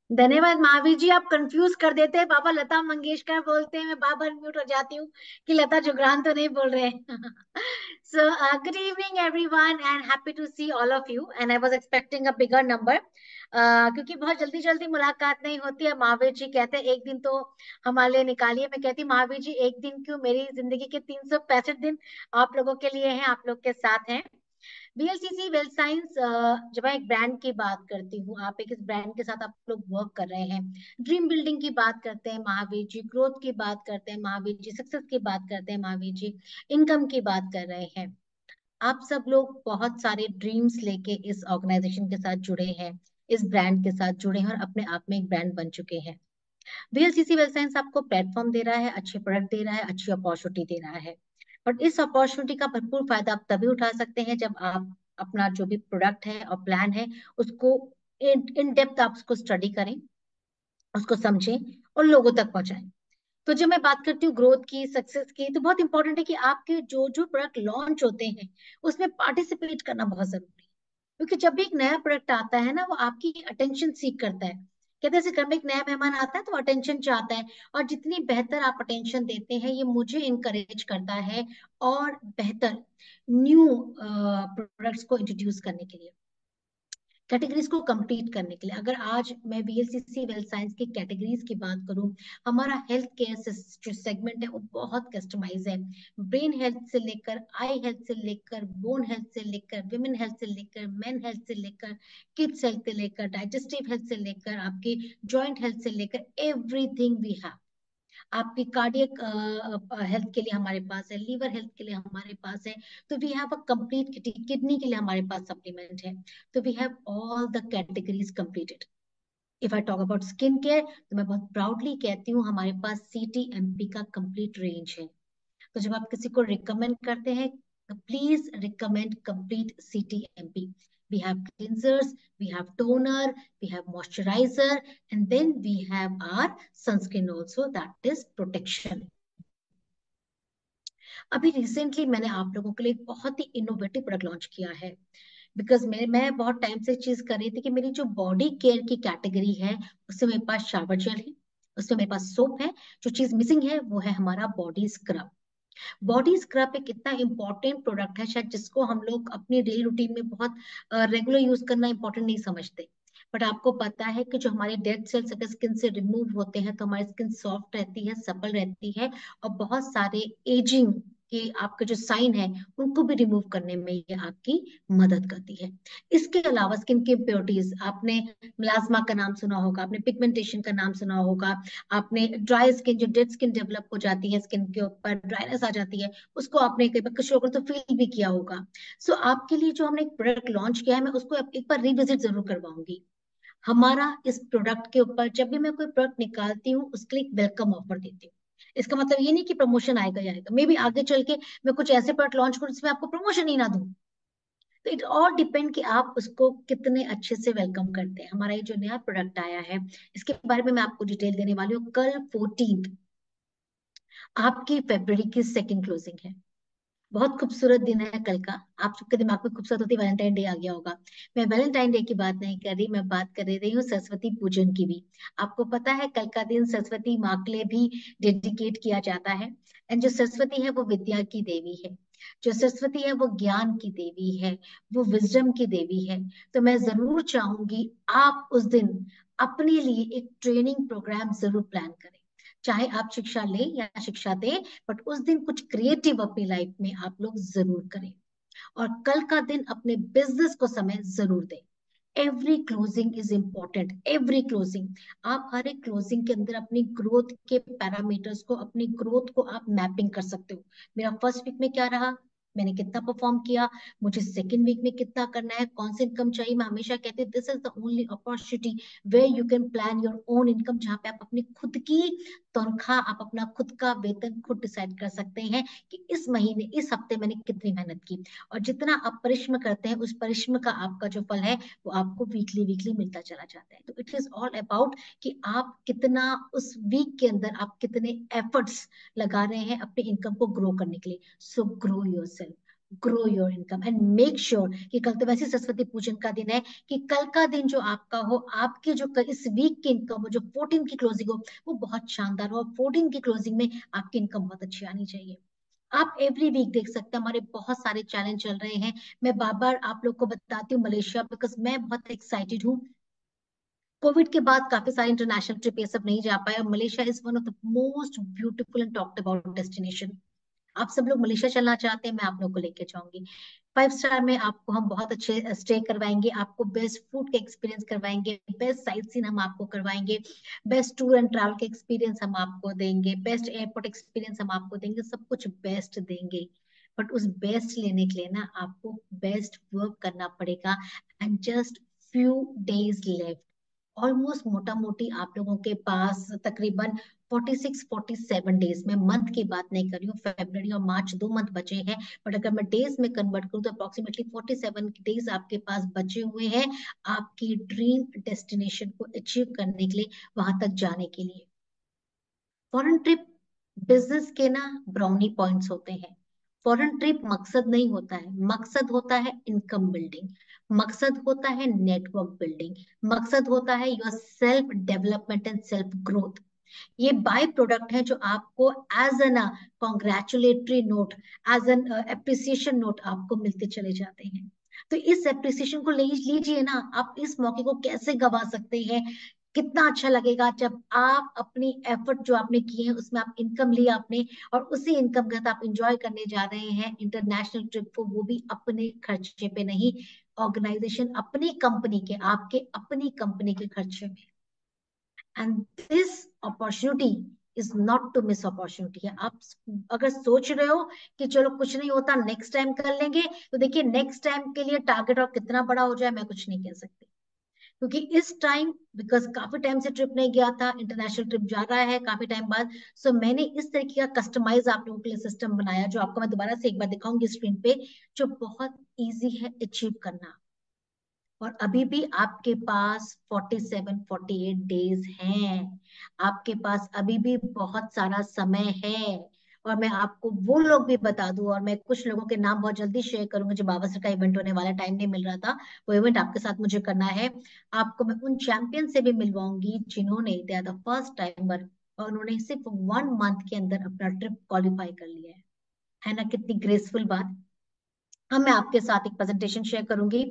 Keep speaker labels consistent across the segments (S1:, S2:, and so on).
S1: धन्यवाद महावीर जी, आप कंफ्यूज कर देते हैं। बाबा लता मंगेशकर बोलते हैं, मैं बार बार म्यूट हो जाती हूँ कि लता जुगरान तो नहीं बोल रहे हैं। So good evening everyone and happy to see all of you and I was expecting a bigger number, क्योंकि बहुत जल्दी जल्दी मुलाकात नहीं होती है। महावीर जी कहते हैं एक दिन तो हमारे लिए निकालिए। मैं कहती हूँ महावीर जी एक दिन क्यों, मेरी जिंदगी के 365 दिन आप लोगों के लिए हैं, आप लोग के साथ हैं। वीएलसीसी वेल साइंस, जब मैं एक ब्रांड की बात करती हूँ, आप एक इस ब्रांड के साथ आप लोग वर्क कर रहे हैं, ड्रीम बिल्डिंग की बात करते हैं महावीर जी, ग्रोथ की बात करते हैं महावीर जी, सक्सेस की बात करते हैं महावीर जी, इनकम की बात कर रहे हैं। आप सब लोग बहुत सारे ड्रीम्स लेके इस ऑर्गेनाइजेशन के साथ जुड़े हैं, इस ब्रांड के साथ जुड़े हैं और अपने आप में एक ब्रांड बन चुके हैं। वीएलसीसी वेल साइंस आपको प्लेटफॉर्म दे रहा है, अच्छे प्रोडक्ट दे रहा है, अच्छी अपॉर्चुनिटी दे रहा है। बट इस अपॉर्चुनिटी का भरपूर फायदा आप तभी उठा सकते हैं जब आप अपना जो भी प्रोडक्ट है और प्लान है उसको इन डेप्थ आप उसको स्टडी करें, उसको समझें और लोगों तक पहुंचाएं। तो जब मैं बात करती हूँ ग्रोथ की, सक्सेस की, तो बहुत इंपॉर्टेंट है कि आपके जो जो प्रोडक्ट लॉन्च होते हैं उसमें पार्टिसिपेट करना बहुत जरूरी है। क्योंकि जब भी एक नया प्रोडक्ट आता है ना, वो आपकी अटेंशन सीख करता है। कहते हैं जैसे घर में एक नया मेहमान आता है तो अटेंशन चाहता है, और जितनी बेहतर आप अटेंशन देते हैं ये मुझे इनकरेज करता है और बेहतर न्यू प्रोडक्ट्स को इंट्रोड्यूस करने के लिए, कैटेगरीज को कंप्लीट करने के लिए। अगर आज मैं वीएलसीसी वेल साइंस की कैटेगरीज की बात करूं, हमारा हेल्थ केयर जो सेगमेंट है वो बहुत कस्टमाइज है। ब्रेन हेल्थ से लेकर, आई हेल्थ से लेकर, बोन हेल्थ से लेकर, विमेन हेल्थ से लेकर, मेन हेल्थ से लेकर, किड्स हेल्थ से लेकर, डाइजेस्टिव हेल्थ से लेकर, आपकी जॉइंट हेल्थ से लेकर, एवरीथिंग वी हैव। आपकी कार्डियक हेल्थ के लिए हमारे पास है, लीवर हेल्थ के लिए हमारे पास है। तो we have a complete, kidney के लिए हमारे पास सप्लीमेंट है। तो we have all the categories completed. If I talk about skin care, तो मैं बहुत प्राउडली कहती हूँ हमारे पास CTMP का कंप्लीट रेंज है। तो जब आप किसी को रिकमेंड करते हैं, please recommend complete CTMP. We have cleansers, we have toner, we have moisturizer, and then we have our sunscreen also, that is protection. अभी रिसेंटली मैंने आप लोगों के लिए एक बहुत ही इनोवेटिव प्रोडक्ट लॉन्च किया है। बिकॉज मैं बहुत टाइम से चीज कर रही थी कि मेरी जो बॉडी केयर की कैटेगरी है उससे मेरे पास शावर जेल है, उसमें मेरे पास सोप है। जो चीज मिसिंग है वो है हमारा बॉडी स्क्रब। बॉडी स्क्रब एक इतना इंपॉर्टेंट प्रोडक्ट है शायद जिसको हम लोग अपनी डेली रूटीन में बहुत रेगुलर यूज करना इंपॉर्टेंट नहीं समझते। बट आपको पता है कि जो हमारे डेड सेल्स अगर स्किन से रिमूव होते हैं तो हमारी स्किन सॉफ्ट रहती है, सपल रहती है, और बहुत सारे एजिंग के आपके जो साइन है उनको भी रिमूव करने में ये आपकी मदद करती है। इसके अलावा स्किन की इम्प्योरिटीज, आपने मिलाज्मा का नाम सुना होगा, आपने पिगमेंटेशन का नाम सुना होगा, आपने ड्राई स्किन, जो डेड स्किन डेवलप हो जाती है, स्किन के ऊपर ड्राइनेस आ जाती है, उसको आपने कई बार कुछ लोगों तो फील भी किया होगा। सो आपके लिए जो हमने एक प्रोडक्ट लॉन्च किया है, मैं उसको एक बार रिविजिट जरूर करवाऊंगी। हमारा इस प्रोडक्ट के ऊपर जब भी मैं कोई प्रोडक्ट निकालती हूँ उसके लिए एक वेलकम ऑफर देती हूँ। इसका मतलब ये नहीं कि प्रमोशन आएगा ही आएगा, मे भी आगे चल के मैं कुछ ऐसे प्रोडक्ट लॉन्च करूँ जिसमें आपको प्रमोशन ही ना दूं। तो इट ऑल डिपेंड कि आप उसको कितने अच्छे से वेलकम करते हैं। हमारा ये जो नया प्रोडक्ट आया है इसके बारे में मैं आपको डिटेल देने वाली हूँ। कल 14 आपकी फरवरी की सेकंड क्लोजिंग है। बहुत खूबसूरत दिन है कल का। आप सबके दिमाग में खूबसूरत होती वैलेंटाइन डे आ गया होगा। मैं वैलेंटाइन डे की बात नहीं कर रही, मैं बात कर रही हूँ सरस्वती पूजन की भी। आपको पता है कल का दिन सरस्वती माँ के लिए भी डेडिकेट किया जाता है। एंड जो सरस्वती है वो विद्या की देवी है, जो सरस्वती है वो ज्ञान की देवी है, वो विजडम की देवी है। तो मैं जरूर चाहूंगी आप उस दिन अपने लिए एक ट्रेनिंग प्रोग्राम जरूर प्लान करें। चाहे आप शिक्षा लें या शिक्षा दें, बट उस दिन कुछ क्रिएटिव अपनी लाइफ में आप लोग जरूर करें। और कल का दिन अपने बिजनेस को समय जरूर दें। Every closing is important, every closing. आप हर एक क्लोजिंग के अंदर अपनी ग्रोथ के पैरामीटर्स को, अपनी ग्रोथ को आप मैपिंग कर सकते हो। मेरा फर्स्ट वीक में क्या रहा, मैंने कितना परफॉर्म किया, मुझे सेकंड वीक में कितना करना है, कौन सी इनकम चाहिए। मैं हमेशा कहती हूँ this is the only opportunity where you can plan your own income, जहां पे आप अपनी खुद की तनख्वाह, आप अपना खुद का वेतन खुद डिसाइड कर सकते हैं कि इस महीने, इस हफ्ते मैंने कितनी मेहनत की। और जितना आप परिश्रम करते हैं उस परिश्रम का आपका जो फल है वो आपको वीकली वीकली मिलता चला जाता है। तो इट इज ऑल अबाउट कि आप कितना उस वीक के अंदर आप कितने एफर्ट्स लगा रहे हैं अपने इनकम को ग्रो करने के लिए। So grow yourself, grow your income and make sure कि कल तो वैसे ही सरस्वती पूजन का दिन है, कि कल का दिन जो आपका हो, आपकी जो इस वीक की इनकम हो, जो 14 की क्लोजिंग हो, वो बहुत शानदार हो, और 14 की क्लोजिंग में आपकी इनकम बहुत अच्छी आनी चाहिए। आप एवरी वीक देख सकते हैं, हमारे बहुत सारे चैलेंज चल रहे हैं। मैं बार बार आप लोग को बताती हूँ मलेशिया, बिकॉज मैं बहुत एक्साइटेड हूँ। कोविड के बाद काफी सारे इंटरनेशनल ट्रिप ये सब नहीं जा पाए, और Malaysia is one of the most beautiful and talked about destination. आप सब लोग मलेशिया चलना चाहते हैं, मैं आप लोग को लेके जाऊंगी। 5 स्टार में आपको हम बहुत अच्छे स्टे करवाएंगे, आपको बेस्ट फूड का एक्सपीरियंस करवाएंगे, बेस्ट साइट सीन हम आपको करवाएंगे, बेस्ट टूर एंड ट्रैवल के एक्सपीरियंस हम आपको देंगे, बेस्ट एयरपोर्ट एक्सपीरियंस हम आपको देंगे, सब कुछ बेस्ट देंगे। बट उस बेस्ट लेने के लिए ना आपको बेस्ट वर्क करना पड़ेगा। And just few days left, almost मोटा मोटी आप लोगों के पास तकरीबन 46-47 डेज, मैं मंथ की बात नहीं कर रही हूँ, फेब्रवरी और मार्च 2 मंथ बचे हैं, बट अगर मैं डेज में कन्वर्ट करूँ तो अप्रोक्सीमेटली 47 डेज आपके पास बचे हुए हैं आपकी ड्रीम डेस्टिनेशन को अचीव करने के लिए, वहां तक जाने के लिए। फॉरेन ट्रिप बिजनेस के ना ब्राउनी पॉइंट्स होते हैं। फॉरेन ट्रिप मकसद नहीं होता है, मकसद होता है इनकम बिल्डिंग, मकसद होता है नेटवर्क बिल्डिंग, मकसद होता है your self development and self growth. ये बाय प्रोडक्ट है जो आपको as an congratulatory note, as an appreciation note आपको मिलते चले जाते हैं। तो इस अप्रिसिएशन को ले लीजिए ना, आप इस मौके को कैसे गवा सकते हैं। कितना अच्छा लगेगा जब आप अपनी एफर्ट जो आपने किए हैं उसमें आप इनकम ली आपने, और उसी इनकम के साथ आप इंजॉय करने जा रहे हैं इंटरनेशनल ट्रिप को, वो भी अपने खर्चे पे नहीं, ऑर्गेनाइजेशन अपनी कंपनी के, आपके अपनी कंपनी के खर्चे में। And this opportunity is not to miss opportunity है। आप अगर सोच रहे हो कि चलो कुछ नहीं होता नेक्स्ट टाइम कर लेंगे, तो देखिए नेक्स्ट टाइम के लिए टारगेट और कितना बड़ा हो जाए मैं कुछ नहीं कह सकती, क्योंकि इस टाइम, बिकॉज काफी टाइम से ट्रिप नहीं गया था, इंटरनेशनल ट्रिप जा रहा है काफी टाइम बाद, सो मैंने इस तरीके का कस्टमाइज आप लोगों के लिए सिस्टम बनाया, जो आपको मैं दोबारा से एक बार दिखाऊंगी स्क्रीन पे, जो बहुत इजी है अचीव करना। और अभी भी आपके पास 47-48 डेज हैं, आपके पास अभी भी बहुत सारा समय है। और मैं आपको वो लोग भी बता दूं, और मैं कुछ लोगों के नाम बहुत जल्दी शेयर करूंगी, जो बाबा सर का इवेंट होने वाला, टाइम नहीं मिल रहा था, वो इवेंट आपके साथ मुझे करना है। आपको मैं उन चैंपियन से भी मिलवाऊंगी जिन्होंने, they are the first timer, और उन्होंने सिर्फ 1 मंथ के अंदर अपना ट्रिप क्वालिफाई कर लिया है ना, कितनी ग्रेसफुल बात। हाँ, मैं आपके साथ एक प्रेजेंटेशन शेयर करूंगी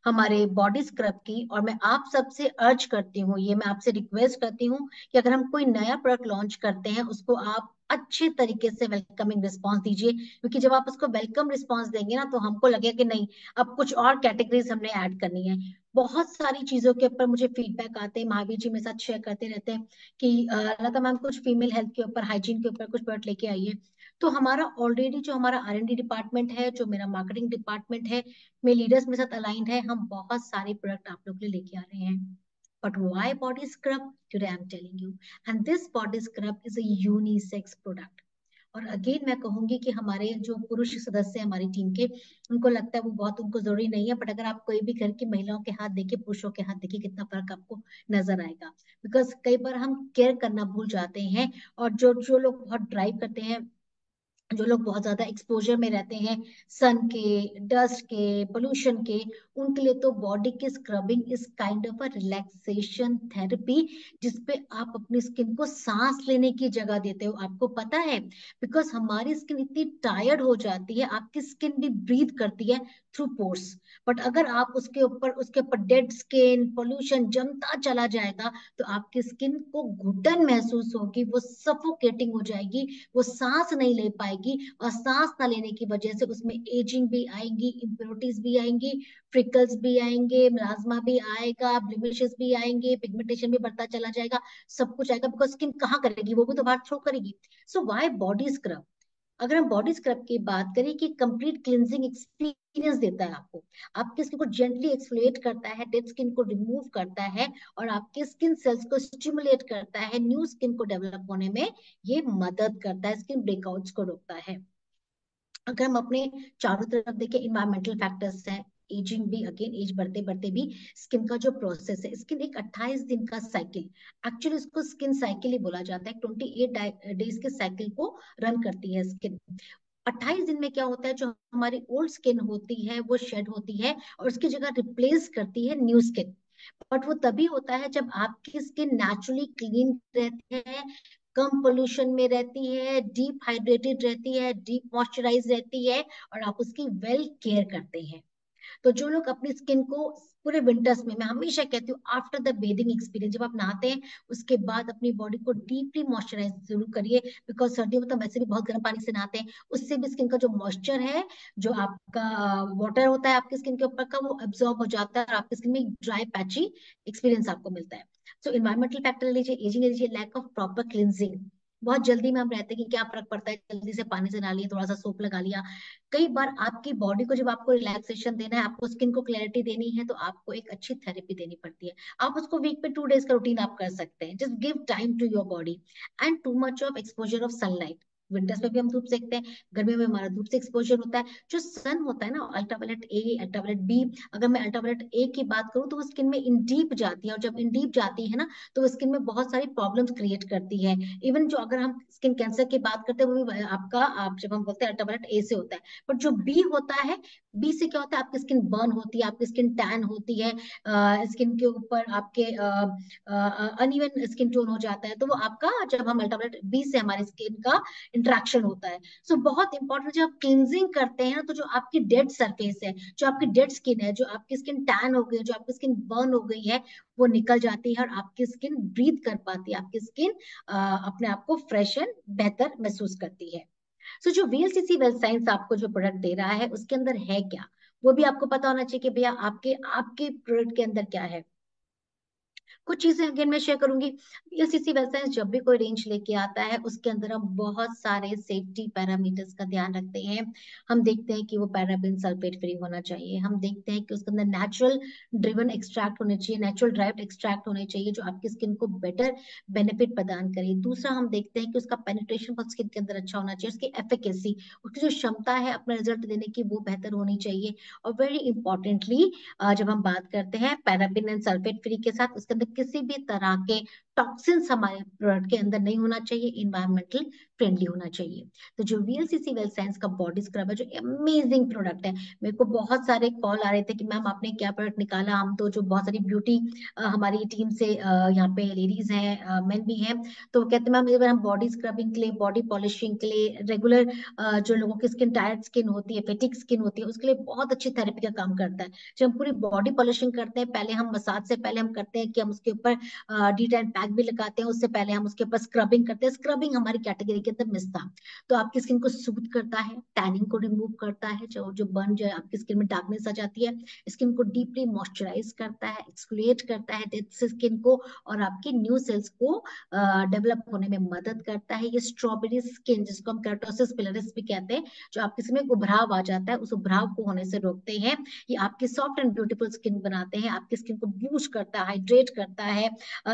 S1: हमारे बॉडी स्क्रब की, और मैं आप सबसे अर्ज करती हूँ, ये मैं आपसे रिक्वेस्ट करती हूँ कि अगर हम कोई नया प्रोडक्ट लॉन्च करते हैं उसको आप अच्छे तरीके से वेलकमिंग रिस्पांस दीजिए, क्योंकि जब आप उसको वेलकम रिस्पांस देंगे ना, तो हमको लगेगा कि नहीं, अब कुछ और कैटेगरीज हमने ऐड करनी है। बहुत सारी चीजों के ऊपर मुझे फीडबैक आते हैं, महावीर जी मेरे साथ शेयर करते रहते हैं कि लता मैम कुछ फीमेल हेल्थ के ऊपर, हाइजीन के ऊपर कुछ प्रोडक्ट लेके आइए। तो हमारा ऑलरेडी जो हमारा R&D डिपार्टमेंट है, जो मेरा मार्केटिंग डिपार्टमेंट है, मेरे लीडर्स मेरे साथ अलाइंड है, हम बहुत सारे प्रोडक्ट आप लोग के लिए लेके आ रहे हैं। But why body scrub, today I am telling you, and this body scrub is a unisex product. और अगेन मैं कहूंगी कि हमारे जो पुरुष सदस्य हैं हमारी टीम के, उनको लगता है वो बहुत, उनको जरूरी नहीं है, बट अगर आप कोई भी घर की महिलाओं के हाथ देखिए, पुरुषों के हाथ देखिए, कितना फर्क आपको नजर आएगा। बिकॉज कई बार हम केयर करना भूल जाते हैं, और जो जो लोग बहुत ड्राइव करते हैं, जो लोग बहुत ज्यादा एक्सपोजर में रहते हैं, सन के, डस्ट के, पोल्यूशन के, उनके लिए तो बॉडी की scrubbing is kind of a relaxation therapy, जिसपे आप अपनी स्किन को सांस लेने की जगह देते हो। आपको पता है, बिकॉज हमारी स्किन इतनी टायर्ड हो जाती है, आपकी स्किन भी ब्रीथ करती है थ्रू पोर्स, बट अगर आप उसके ऊपर डेड स्किन, पोल्यूशन जमता चला जाएगा, तो आपकी स्किन को घुटन महसूस होगी, वो सफोकेटिंग हो जाएगी, वो सांस नहीं ले पाएगी, और सांस ना लेने की वजह से उसमें एजिंग भी आएंगी, इम्प्योरिटीज भी आएंगी, फ्रिकल्स भी आएंगे, मिलाज्मा भी आएगा, ब्लेमिशेस भी आएंगे, पिगमेंटेशन भी बढ़ता चला जाएगा, सब कुछ आएगा, बिकॉज स्किन कहाँ करेगी, वो भी तो बाहर थ्रो करेगी। सो वाई बॉडी स्क्रब? अगर हम बॉडी स्क्रब की बात करें कि कंप्लीट क्लींजिंग एक्सपीरियंस देता है आपको, आपकी स्किन को जेंटली एक्सफोलिएट करता है, डेड स्किन को रिमूव करता है, और आपके स्किन सेल्स को स्टिमुलेट करता है, न्यू स्किन को डेवलप होने में ये मदद करता है, स्किन ब्रेकआउट्स को रोकता है। अगर हम अपने चारों तरफ देखें, इन्वायरमेंटल फैक्टर्स हैं, एजिंग भी, अगेन एज बढ़ते बढ़ते भी स्किन का जो प्रोसेस है, स्किन एक 28 दिन का साइकिल, एक्चुअली इसको स्किन साइकिल ही बोला जाता है, 28 डेज के साइकिल को रन करती है स्किन। 28 दिन में क्या होता है, जो हमारी ओल्ड स्किन होती है वो शेड होती है और उसकी जगह रिप्लेस करती है न्यू स्किन। बट वो तभी होता है जब आपकी स्किन नेचुरली क्लीन रहती है, कम पोल्यूशन में रहती है, डीप हाइड्रेटेड रहती है, डीप मॉइस्चराइज रहती है, और आप उसकी वेल केयर करते हैं। तो जो लोग अपनी स्किन को पूरे विंटर्स में, मैं हमेशा कहती हूँ आफ्टर द बेदिंग एक्सपीरियंस, जब आप नहाते हैं उसके बाद अपनी बॉडी को डीपली मॉइस्चराइज जरूर करिए, बिकॉज सर्दियों में तो वैसे भी बहुत गर्म पानी से नहाते हैं, उससे भी स्किन का जो मॉइस्चर है, जो आपका वाटर होता है आपकी स्किन के ऊपर का, वो एब्जॉर्ब हो जाता है और आपकी स्किन में ड्राई पैची एक्सपीरियंस आपको मिलता है। सो इन्वायरमेंटल फैक्टर ले लीजिए, एजिंग ले लीजिए, लैक ऑफ प्रॉपर क्लिनजिंग, बहुत जल्दी में हम रहते हैं कि क्या फर्क पड़ता है, जल्दी से पानी से नहा लिया, थोड़ा सा सोप लगा लिया। कई बार आपकी बॉडी को, जब आपको रिलैक्सेशन देना है, आपको स्किन को क्लैरिटी देनी है, तो आपको एक अच्छी थेरेपी देनी पड़ती है। आप उसको वीक पे 2 डेज का रूटीन आप कर सकते हैं। Just give time to your body. And too much of exposure of sunlight, winters में भी हम धूप सेकते हैं, गर्मियों में हमारा धूप से एक्सपोजर होता है। जो सन होता है ना, अल्ट्रावायलेट ए, अल्ट्रावायलेट बी, अगर मैं अल्ट्रावायलेट ए की बात करूँ तो वो स्किन में इन डीप जाती है, और जब इन डीप जाती है ना, तो वो स्किन में बहुत सारी प्रॉब्लम्स क्रिएट करती है। इवन जो, अगर हम स्किन कैंसर की बात करते हैं, वो भी आपका, आप जब हम बोलते हैं अल्ट्रावायलेट ए से होता है। बट जो बी होता है, बी से क्या होता है, आपकी स्किन बर्न होती है, आपकी स्किन टैन होती है, स्किन के ऊपर आपके अनइवन स्किन टोन हो जाता है, तो वो आपका, जब हम अल्ट्रावायलेट बी से हमारी स्किन का इंट्रैक्शन होता है। सो बहुत इंपॉर्टेंट, जब आप क्लिनजिंग करते हैं ना, तो जो आपकी डेड सरफेस है, जो आपकी डेड स्किन है, जो आपकी स्किन टैन हो गई, जो आपकी स्किन बर्न हो गई है, वो निकल जाती है, और आपकी स्किन ब्रीथ कर पाती है, आपकी स्किन अपने आप को फ्रेश एंड बेहतर महसूस करती है। सो जो वीएलसीसी वेल साइंस आपको जो प्रोडक्ट दे रहा है, उसके अंदर है क्या, वो भी आपको पता होना चाहिए कि भैया आपके आपके प्रोडक्ट के अंदर क्या है। कुछ चीजें अगेन मैं शेयर करूंगी। यूसीसी वेलसाइंस जब भी कोई रेंज लेके आता है, उसके अंदर हम बहुत सारे सेफ्टी पैरामीटर्स का ध्यान रखते हैं। हम देखते हैं कि वो पैराबेन सल्फेट फ्री होना चाहिए, हम देखते हैं कि उसके अंदर नेचुरल ड्रिवन एक्सट्रैक्ट होने चाहिए, नेचुरल ड्राइव्ड एक्सट्रैक्ट होने चाहिए, जो आपकी स्किन को बेटर बेनिफिट प्रदान करे। दूसरा, हम देखते हैं कि उसका पेनिट्रेशन बहुत स्किन के अंदर अच्छा होना चाहिए, उसकी एफिकेसी, उसकी जो क्षमता है अपना रिजल्ट देने की, वो बेहतर होनी चाहिए। और वेरी इंपॉर्टेंटली, जब हम बात करते हैं पैराबिन एंड सल्फेट फ्री के साथ, उसके अंदर किसी भी तरह के टॉक्सिन्स हमारे प्रोडक्ट के अंदर नहीं होना चाहिए, इन्वायरमेंटल फ्रेंडली होना चाहिए। तो जो वीएलसीसी वेल साइंस का बॉडी स्क्रब है, जो अमेजिंग प्रोडक्ट है, मेरे को बहुत सारे कॉल आ रहे थे कि मैम आपने क्या प्रोडक्ट निकाला। हम तो जो बहुत सारी ब्यूटी हमारी टीम से यहाँ पे लेडीज हैं, मेन भी हैं, तो वो कहते हैं मैम, हम बॉडी स्क्रबिंग के लिए, बॉडी पॉलिशिंग के लिए, रेगुलर जो लोगों की स्किन टायर्ड स्किन होती है, फेटिक स्किन होती है, उसके लिए बहुत अच्छी थेरेपी का काम करता है। जब हम पूरी बॉडी पॉलिशिंग करते हैं, पहले हम मसाज से पहले हम करते हैं कि हम उसके ऊपर डी10 पैक भी लगाते हैं, उससे पहले हम उसके ऊपर स्क्रबिंग करते हैं। स्क्रबिंग हमारी कैटेगरी के अंदर मिस था। तो आपकी स्किन को सूद करता है, टैनिंग को रिमूव करता है, जो जो बर्न, जो आपकी स्किन में डार्कनेस आ जाती है, स्किन को डीपली मॉइस्चराइज करता है, एक्सफोलिएट करता है डेड स्किन को, और आपकी न्यू सेल्स को डेवलप होने में मदद करता है। ये स्ट्रॉबेरी स्किन, जिसको हम केराटोसिस पिलरिस भी कहते हैं, जो आपकी स्किन में उभराव आ जाता है, उस उभराव को होने से रोकते हैं। ये आपकी सॉफ्ट एंड ब्यूटीफुल स्किन बनाते हैं, आपकी स्किन को बूस्ट करता है, हाइड्रेट करता है,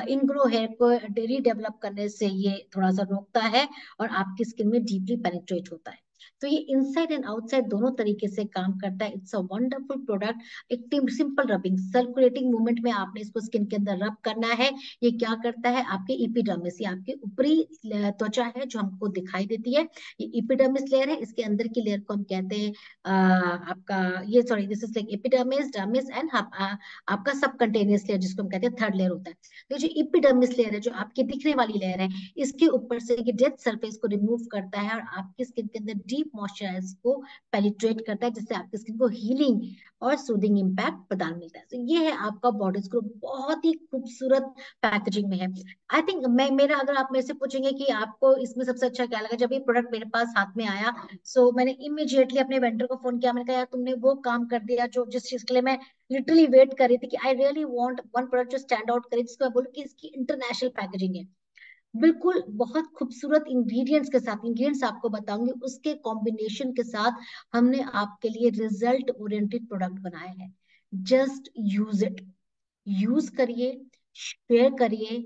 S1: इनग्रो हेयर को रीडेवलप करने से ये थोड़ा सा रोकता है, और आपकी स्किन में डीपली पेनिट्रेट होता है। तो ये इनसाइड एंड आउटसाइड दोनों तरीके से काम करता है। It's a wonderful product. एक सिंपल रबिंग, सर्कुलेटिंग मूवमेंट में आपने इसको स्किन के अंदर रब करना है। ये क्या करता है, आपके इपिडर्मिस, ये आपकी ऊपरी त्वचा है जो हमको दिखाई देती है, ये इपिडर्मिस लेयर है, इसके अंदर की लेयर को हम कहते हैं आपका, ये sorry, this is like epidermis, dermis and आपका सबकंटेनियस लेयर, जिसको हम कहते हैं थर्ड लेयर होता है। तो जो इपिडर्मिस लेयर है, जो आपकी दिखने वाली लेयर है, इसके ऊपर से ये डेड सरफेस को रिमूव करता है, और आपकी स्किन के अंदर डीप मॉइस्चराइज को पेनिट्रेट करता है, जिससे आपकी स्किन को हीलिंग और सूदिंग इम्पैक्ट प्रदान मिलता है। तो ये है आपका बॉडी स्क्रब, बहुत ही खूबसूरत पैकेजिंग में है। आई थिंक मैं, मेरा, अगर आप मेरे से पूछेंगे कि आपको इसमें सबसे अच्छा क्या लगा, जब ये प्रोडक्ट मेरे पास हाथ में आया, सो मैंने इमीडिएटली अपने वेंडर को फोन किया। मैंने कहा यार, तुमने वो काम कर दिया जो, जिस चीज के लिए मैं लिटरली वेट कर रही थी, कि I really want one product जो स्टैंड आउट करे, जिसको मैं बोलूं कि इसकी इंटरनेशनल पैकेजिंग है, बिल्कुल बहुत खूबसूरत इंग्रेडिएंट्स के साथ। इंग्रेडिएंट्स आपको बताऊंगी, उसके कॉम्बिनेशन के साथ हमने आपके लिए रिजल्ट ओरिएंटेड प्रोडक्ट बनाए हैं। जस्ट यूज इट, यूज करिए, शेयर करिए,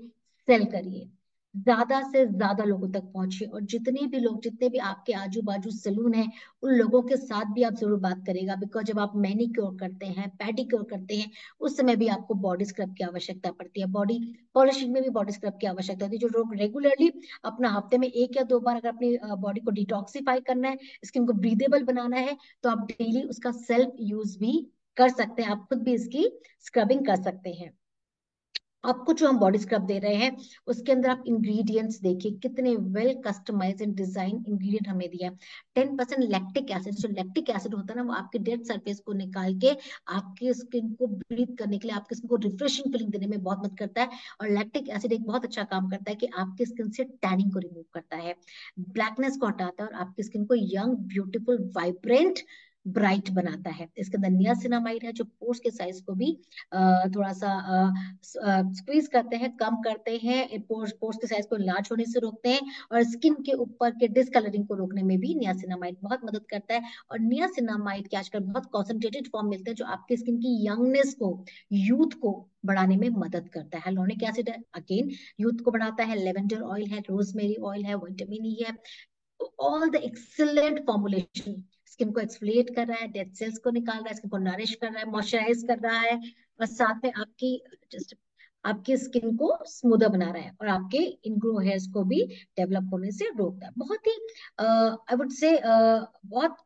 S1: सेल करिए। ज्यादा से ज्यादा लोगों तक पहुंचे, और जितने भी लोग, जितने भी आपके आजू बाजू सलून है, उन लोगों के साथ भी आप जरूर बात करेगा। बिकॉज जब आप मैनिक्योर करते हैं, पेडिक्योर करते हैं, उस समय भी आपको बॉडी स्क्रब की आवश्यकता पड़ती है, बॉडी पॉलिशिंग में भी बॉडी स्क्रब की आवश्यकता होती है। जो लोग रेगुलरली अपना हफ्ते में 1 या 2 बार अगर अपनी बॉडी को डिटॉक्सिफाई करना है, स्किन को ब्रीदेबल बनाना है, तो आप डेली उसका सेल्फ यूज भी कर सकते हैं, आप खुद भी इसकी स्क्रबिंग कर सकते हैं। आपको जो हम बॉडी स्क्रब दे रहे हैं, उसके अंदर आप इंग्रेडिएंट्स देखिए, कितने well customise and design ingredient हमें दिया है। 10% लैक्टिक एसिड, जो लैक्टिक एसिड होता है ना, वो आपके डेड सरफेस को निकाल के आपकी स्किन को ब्रीथ करने के लिए, आपकी स्किन को रिफ्रेशिंग फीलिंग देने में बहुत मदद करता है। और लैक्टिक एसिड एक बहुत अच्छा काम करता है कि आपकी स्किन से टैनिंग को रिमूव करता है, ब्लैकनेस को हटाता है, और आपकी स्किन को यंग, ब्यूटीफुल, वाइब्रेंट, ब्राइट बनाता है। इसके अंदर नियासिनामाइड है, जो पोर्स के साइज को भी थोड़ा सा स्क्वीज करते हैं, कम करते हैं, पोर्स पोर्स के साइज को लार्ज होने से रोकते हैं, और स्किन के ऊपर के डिसकलरिंग को रोकने में भी नियासिनामाइड बहुत मदद करता है। और नियासिनामाइड के आजकल बहुत कॉन्सेंट्रेटेड फॉर्म मिलते हैं, जो आपकी स्किन की यंगनेस को, यूथ को बढ़ाने में मदद करता है। हेलोनिक एसिड है, अगेन यूथ को बढ़ाता है, लेवेंडर ऑयल है, रोजमेरी ऑयल है, विटामिन ई है। All the excellent formulation skin को एक्सफोलिएट कर रहा है, डेड सेल्स को निकाल रहा है, स्किन को नरिश कर रहा है, मॉइस्चराइज कर रहा है, और साथ में आपकी जस्ट आपकी स्किन को स्मूदर बना रहा है, और आपके इनग्रो हेयर्स को भी डेवलप होने से रोकता है। बहुत ही आई वुड से बहुत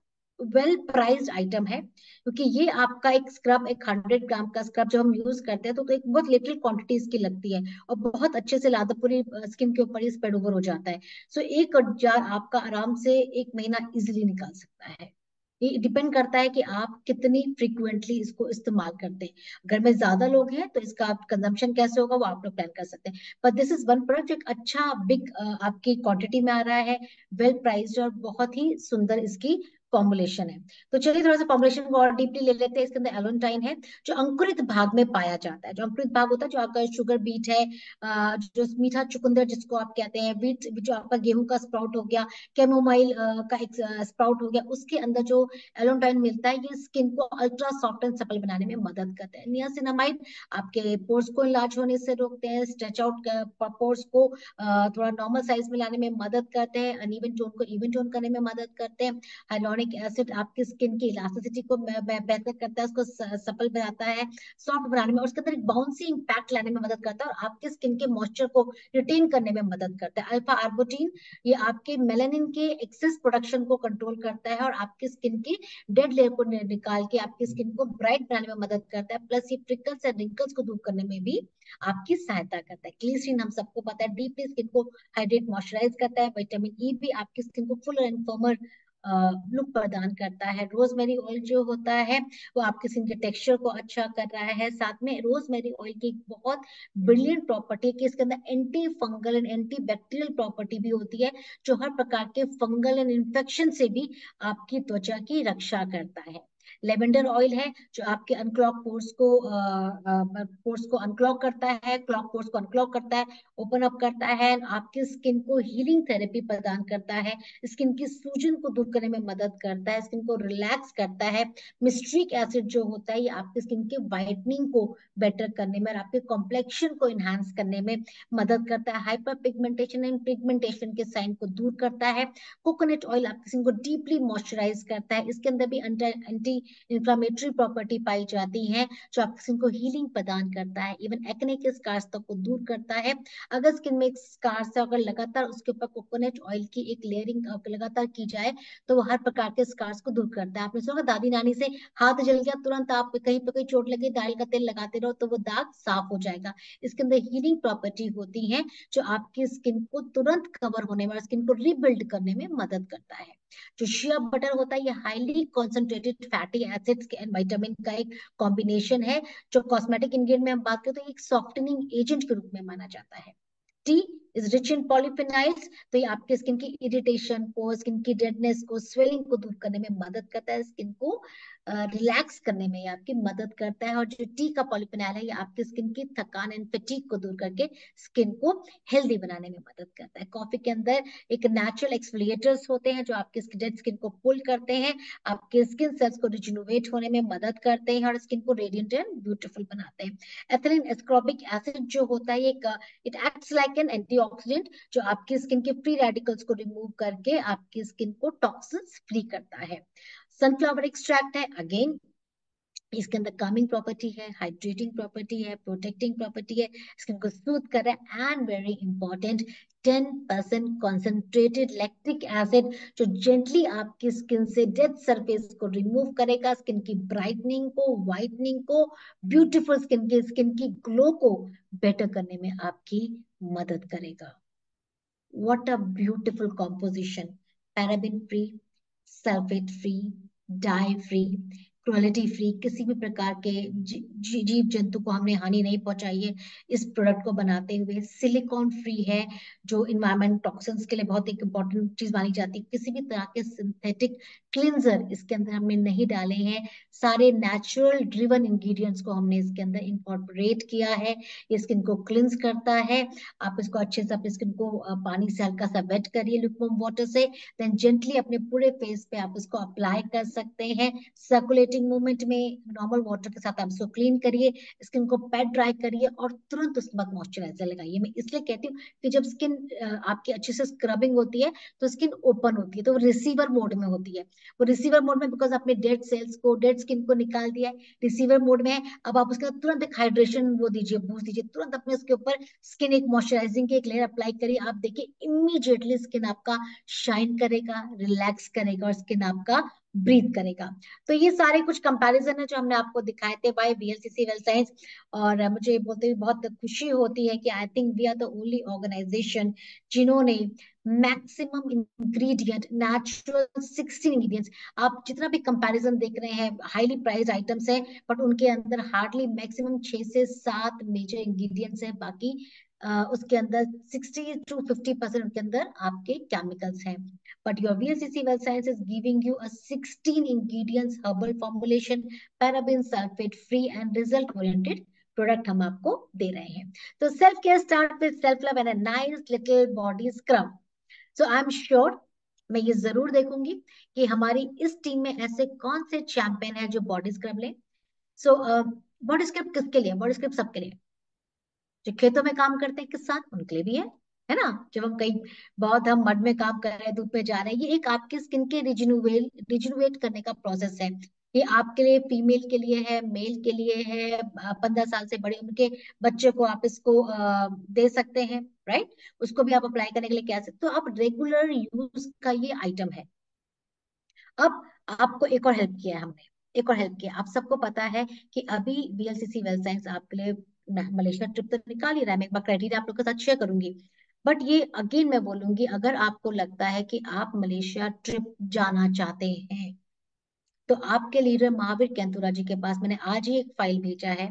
S1: वेल प्राइज्ड आइटम है, क्योंकि ये आपका एक स्क्रब, एक 100 ग्राम का स्क्रब जब हम यूज करते हैं, तो एक बहुत लिटिल क्वांटिटी इसकी लगती है, और बहुत अच्छे से लादा पूरी स्किन के ऊपर ही स्प्रेड ओवर हो जाता है। सो एक जार आपका आराम से 1 महीना इजिली निकाल सकता है। ये डिपेंड करता है कि आप कितनी फ्रिक्वेंटली इसको इस्तेमाल करते हैं। घर में ज्यादा लोग हैं तो इसका आप कंजम्पशन कैसे होगा वो आप लोग प्लान कर सकते हैं। पर दिस इज वन प्रोडक्ट जो एक अच्छा बिग आपकी क्वांटिटी में आ रहा है, वेल प्राइस्ड, और बहुत ही सुंदर इसकी फॉर्मुलेशन है। तो चलिए थोड़ा सा फॉर्मुलेशन को और डीपली ले लेते हैं। इसके अंदर एलोन्टाइन है, जो अंकुरित भाग में पाया जाता है। जो अंकुरित भाग होता है, जो आपका शुगर बीट है, जो मीठा चुकंदर जिसको आप कहते हैं, बीट जो आपका गेहूं का स्प्राउट हो गया, कैमोमाइल का एक स्प्राउट हो गया, उसके अंदर जो एलोन्टाइन मिलता है, ये स्किन को अल्ट्रा सॉफ्ट एंड सपल बनाने में मदद करता है। नियासिनामाइड आपके पोर्स को इलाज होने से रोकते हैं, स्ट्रेच आउट पोर्स को थोड़ा नॉर्मल साइज में लाने में मदद करते हैं, अनइवन टोन को इवन टोन करने में मदद करते हैं। हाइलोनिक एसिड आपकी स्किन की इलास्टिसिटी को बेहतर करता है, उसको सपल बनाता है, सॉफ्ट बनाने में, और उसके अंदर एक बाउंसी इम्पैक्ट लाने में मदद करता है, और आपके स्किन के मॉइस्चर को रिटेन करने में मदद करता है। अल्फा आर्बुटिन ये आपके मेलानिन के एक्सेस प्रोडक्शन को कंट्रोल करता है, और आपकी स्किन की डेड लेयर को निकाल के आपकी स्किन को ब्राइट बनाने में मदद करता है। प्लस ये प्रिकल्स एंड रिंकल्स को दूर करने में भी आपकी सहायता करता है। ग्लिसरीन हम सबको पता है डीपली स्किन को हाइड्रेट मॉइस्चराइज करता है। विटामिन ई भी आपकी स्किन को फुल एंड फर्मर लुक प्रदान करता है। रोजमेरी ऑयल जो होता है, वो आपके स्किन के टेक्सचर को अच्छा कर रहा है। साथ में रोजमेरी ऑयल की एक बहुत ब्रिलियंट प्रॉपर्टी है कि इसके अंदर anti fungal and anti bacterial property भी होती है, जो हर प्रकार के फंगल एंड इन्फेक्शन से भी आपकी त्वचा की रक्षा करता है। लेवेंडर ऑयल है, जो आपके अनक्लॉग पोर्स को अनक्लॉग करता है, क्लॉग पोर्स को अनक्लॉग करता है, ओपन अप करता है, आपकी स्किन को हीलिंग थेरेपी प्रदान करता है, स्किन की सूजन को दूर करने में मदद करता है, स्किन को रिलैक्स करता है। मिस्ट्रिक एसिड जो होता है, ये आपकी स्किन के वाइटनिंग को बेटर करने में और आपके कॉम्प्लेक्शन को एनहांस करने में मदद करता है। हाइपर पिगमेंटेशन एंड पिगमेंटेशन के साइन को दूर करता है। कोकोनट ऑयल आपकी स्किन को डीपली मॉइस्चराइज करता है। इसके अंदर भी एंटी इंफ्लामेटरी प्रॉपर्टी पाई जाती है, जो आपकी स्किन को हीलिंग प्रदान करता है। इवन एक्ने के स्कार्स तक को दूर करता है। अगर स्किन में एक स्कार्स है, अगर लगातार उसके ऊपर कोकोनट ऑयल की एक लेयरिंग लगातार की जाए, तो वो हर प्रकार के स्कार्स को दूर करता है। आपने सुना दादी नानी से हाथ जल गया, तुरंत आप कहीं पे कोई चोट लगी, नारियल का तेल लगाते रहो तो वो दाग साफ हो जाएगा। इसके अंदर हीलिंग प्रॉपर्टी होती है, जो आपकी स्किन को तुरंत कवर होने में और स्किन को रिबिल्ड करने में मदद करता है। जो शिया बटर होता है, ये highly concentrated fatty acids and vitamin का एक कॉम्बिनेशन है। जो कॉस्मेटिक इंग्रेडिएंट में हम बात करते हैं, एक सॉफ्टनिंग एजेंट के रूप में माना जाता है। टी इज रिच इन पॉलीफिनाइल्स, तो ये आपके स्किन की इरिटेशन को, स्किन की डेडनेस को, स्वेलिंग को दूर करने में मदद करता है, स्किन को रिलैक्स करने में ये आपकी मदद करता है। और जो टी का पॉलीफिनाइल है, ये आपकी स्किन की थकान एंड फटीग को दूर करके स्किन को हेल्दी बनाने में मदद करता है। कॉफी के अंदर एक नेचुरल एक्सफोलिएटर्स होते हैं, जो आपके डेड स्किन को पुल करते हैं, आपके स्किन सेल्स को रिजुनोवेट होने में मदद करते हैं, और स्किन को रेडिएंट एंड ब्यूटीफुल बनाते हैं। एथिलीन एस्कॉर्बिक एसिड जो होता है, एक it acts like like an antioxidant जो आपकी स्किन के फ्री रेडिकल्स को रिमूव करके आपकी स्किन को टॉक्सिन्स फ्री करता है। सनफ्लावर एक्सट्रैक्ट है, अगेन इसके अंदर कामिंग प्रॉपर्टी है, हाइड्रेटिंग प्रॉपर्टी है, प्रोटेक्टिंग प्रॉपर्टी है, स्किन को स्मूथ कर रहा है, and very important 10% concentrated lactic acid जो जेंटली आपकी स्किन से डेड सरफेस को रिमूव करेगा, स्किन की ब्राइटनिंग को, व्हाइटनिंग को, ब्यूटीफुल स्किन की ग्लो को बेटर करने में आपकी मदद करेगा। What a beautiful composition. Paraben free, sulphate free, die free, cruelty free, किसी भी प्रकार के जीव जंतु को हमने हानि नहीं पहुंचाई है इस प्रोडक्ट को बनाते हुए। सिलिकॉन फ्री है जो इन्वायरमेंट टॉक्सिन्स के लिए बहुत एक इंपॉर्टेंट चीज मानी जाती है। किसी भी तरह के सिंथेटिक क्लिंजर इसके अंदर हमने नहीं डाले हैं, सारे नेचुरल ड्रिवन इंग्रेडिएंट्स को हमने इसके अंदर इंकॉर्पोरेट किया है। ये स्किन को क्लिंज करता है। आप इसको अच्छे से अपने स्किन को पानी से हल्का सा वेट करिए लुकवार्म वाटर से, देन जेंटली अपने पूरे फेस पे आप इसको अप्लाई कर सकते हैं। सर्कुलेटिंग मूवमेंट में नॉर्मल वाटर के साथ आप इसको क्लीन करिए, स्किन को पैट ड्राई करिए और तुरंत उसके बाद मॉइस्चराइजर लगाइए। मैं इसलिए कहती हूँ कि जब स्किन आपकी अच्छे से स्क्रबिंग होती है तो स्किन ओपन होती है, तो वो रिसीवर मोड में होती है। वो रिसीवर मोड में बिकॉज आपने डेड सेल्स को, डेड स्किन को निकाल दिया है, रिसीवर मोड में है। अब आप उसके बाद तुरंत एक हाइड्रेशन वो दीजिए, बूस्ट दीजिए, तुरंत अपने उसके ऊपर स्किन एक मॉइस्चराइजिंग की एक लेयर अप्लाई करिए। आप देखिए इमीडिएटली स्किन आपका शाइन करेगा, रिलैक्स करेगा और स्किन आपका ब्रीथ करेगा। तो ये सारे कुछ कंपैरिजन है जो हमने आपको दिखाए थे बाय वीएलसीसी वेल साइंस। और मुझे बोलते हुए बहुत खुशी होती है कि I think we are the only organisation जिन्होंने मैक्सिमम इंग्रेडिएंट, नेचुरल 16 इंग्रेडिएंट्स, आप जितना भी कंपैरिजन देख रहे हैं हाईली प्राइस्ड आइटम्स हैं, बट उनके अंदर हार्डली मैक्सिमम 6 से 7 मेजर इंग्रेडिएंट्स हैं। बाकी उसके अंदर 60 to 50% उनके अंदर आपके केमिकल्स हैं। But your VLCC Well Science is giving you a 16 ingredients herbal formulation, paraben sulfate free and result oriented product हम आपको दे रहे हैं। तो self care start with self love and a nice little body scrub. So I am sure मैं ये जरूर देखूंगी कि हमारी इस टीम में ऐसे कौन से चैंपियन है जो बॉडी स्क्रब ले। सो बॉडी स्क्रब किसके लिए? बॉडी स्क्रब सबके लिए। जो खेतों में काम करते हैं किसान, उनके लिए भी है ना? जब हम कहीं बहुत हम मड में काम कर रहे हैं, धूप में जा रहे हैं, ये एक आपके स्किन के रिजुनुएट करने का प्रोसेस है। ये आपके लिए, फीमेल के लिए है, मेल के लिए है, 15 साल से बड़े उनके बच्चे को आप इसको दे सकते हैं, राइट? उसको भी आप अप्लाई करने के लिए कह सकते हो। तो आप रेगुलर यूज का ये आइटम है। अब आपको एक और हेल्प किया है हमने, एक और हेल्प किया। आप सबको पता है कि अभी वीएलसीसी वेल साइंस आपके लिए मलेशिया ट्रिप तो निकाल ही रहा है। मैं एक बार क्राइटेरिया आप लोग के साथ शेयर करूंगी, बट ये अगेन मैं बोलूंगी, अगर आपको लगता है कि आप मलेशिया ट्रिप जाना चाहते हैं तो आपके लीडर महावीर कैंतुरा जी के पास मैंने आज ही एक फाइल भेजा है,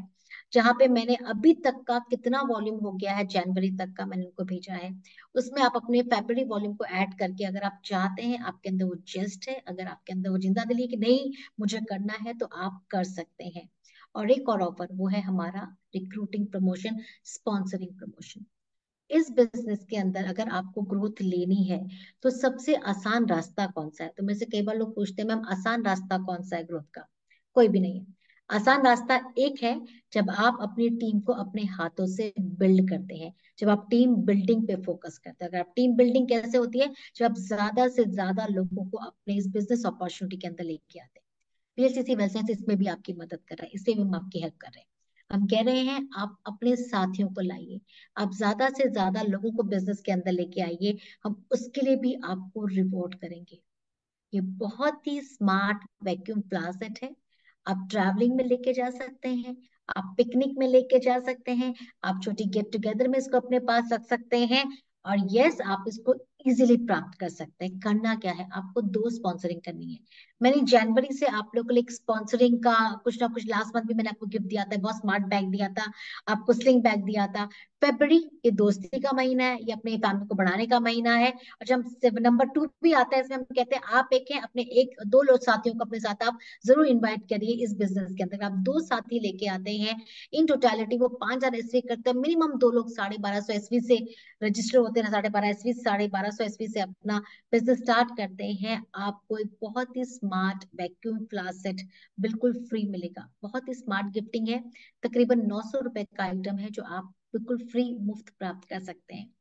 S1: जहां पे मैंने अभी तक का कितना वॉल्यूम हो गया है, जनवरी तक का मैंने उनको भेजा है। उसमें आप अपने फेब्रुअरी वॉल्यूम को ऐड करके, अगर आप चाहते हैं, आपके अंदर वो जेस्ट है, अगर आपके अंदर वो जिंदा दिली कि नहीं मुझे करना है, तो आप कर सकते हैं। और एक और ऑफर, वो है हमारा रिक्रूटिंग प्रमोशन, स्पॉन्सरिंग प्रमोशन। इस बिजनेस के अंदर अगर आपको ग्रोथ लेनी है तो सबसे आसान रास्ता कौन सा है? तो मेरे से कई बार लोग पूछते हैं मैम आसान रास्ता कौन सा है ग्रोथ का? कोई भी नहीं है। आसान रास्ता एक है, जब आप अपनी टीम को अपने हाथों से बिल्ड करते हैं, जब आप टीम बिल्डिंग पे फोकस करते हैं। अगर आप टीम बिल्डिंग कैसे होती है? जब आप ज्यादा से ज्यादा लोगों को अपने इस बिजनेस अपॉर्चुनिटी के अंदर लेके आते हैं। पीएलसीसी वेलसाइंस इसमें भी आपकी मदद कर रहा है, इससे भी हम आपकी हेल्प कर रहे हैं। हम कह रहे हैं आप अपने साथियों को लाइए, आप ज्यादा से ज्यादा लोगों को बिजनेस के अंदर लेके आइए, हम उसके लिए भी आपको रिवॉर्ड करेंगे। ये बहुत ही स्मार्ट वैक्यूम क्लोसेट है। आप ट्रैवलिंग में लेके जा सकते हैं, आप पिकनिक में लेके जा सकते हैं, आप छोटी गेट टुगेदर में इसको अपने पास रख सकते हैं। और यस, आप इसको इजीली प्राप्त कर सकते हैं। करना क्या है, आपको 2 स्पॉन्सरिंग करनी है। मैंने जनवरी से आप लोगों को एक स्पॉन्सरिंग का कुछ ना कुछ, लास्ट मंथ भी मैंने आपको गिफ्ट दिया था, बहुत स्मार्ट बैग दिया था, आपको स्लिंग बैग दिया था। फेब्रुअरी ये दोस्ती का महीना है, ये अपने फैमिली को बढ़ाने का महीना है। और जब नंबर 2 भी आता है, इसमें हम कहते हैं आप एक है, अपने एक दो लोग साथियों को अपने साथ आप जरूर इन्वाइट करिए इस बिजनेस के अंदर। आप 2 साथी लेके आते हैं, इन टोटलिटी वो 5,000 एसवी करते हैं। मिनिमम 2 लोग 1250 एसवी से रजिस्टर होते हैं, 1250 एसवी, 1250 एसवी से अपना बिजनेस स्टार्ट करते हैं। आपको एक बहुत ही स्मार्ट वैक्यूम फ्लास्क बिल्कुल फ्री मिलेगा। बहुत ही स्मार्ट गिफ्टिंग है, तकरीबन 900 रुपए का आइटम है जो आप बिल्कुल फ्री मुफ्त प्राप्त कर सकते हैं।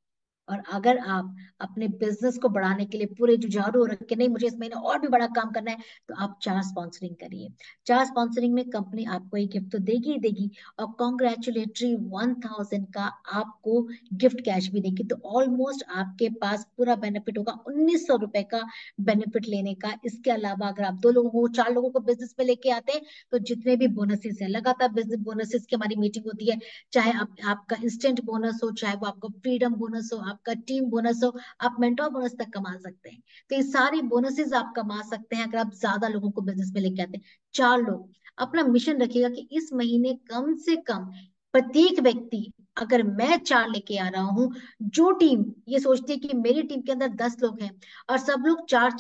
S1: और अगर आप अपने बिजनेस को बढ़ाने के लिए पूरे जुझारू हो रखे नहीं मुझे इस महीने और भी बड़ा काम करना है, तो आप चार स्पॉन्सरिंग करिए। चार स्पॉन्सरिंग में कंपनी आपको एक गिफ्ट तो देगी ही देगी, और कॉन्ग्रेचुलेटरी 1000 का आपको गिफ्ट कैश भी देगी। तो ऑलमोस्ट आपके पास पूरा बेनिफिट होगा 1900 रुपए का बेनिफिट लेने का। इसके अलावा अगर आप 2 लोगों को 4 लोगों को बिजनेस में लेके आते हैं, तो जितने भी बोनसेस हैं, लगातार बिजनेस बोनसेस की हमारी मीटिंग होती है, चाहे आपका इंस्टेंट बोनस हो, चाहे वो आपका फ्रीडम बोनस हो, आपका टीम बोनस हो, आप मेंटोर बोनस तक कमा सकते हैं। तो ये सारी बोनसेस आप कमा सकते हैं अगर आप ज्यादा लोगों को बिजनेस में लेके आते हैं। 4 लोग, अपना मिशन रखिएगा कि इस महीने कम से कम प्रत्येक व्यक्ति, अगर मैं 4 लेके आ रहा हूं, जो टीम ये सोचती है कि मेरी टीम के अंदर 10 लोग हैं और सब लोग चार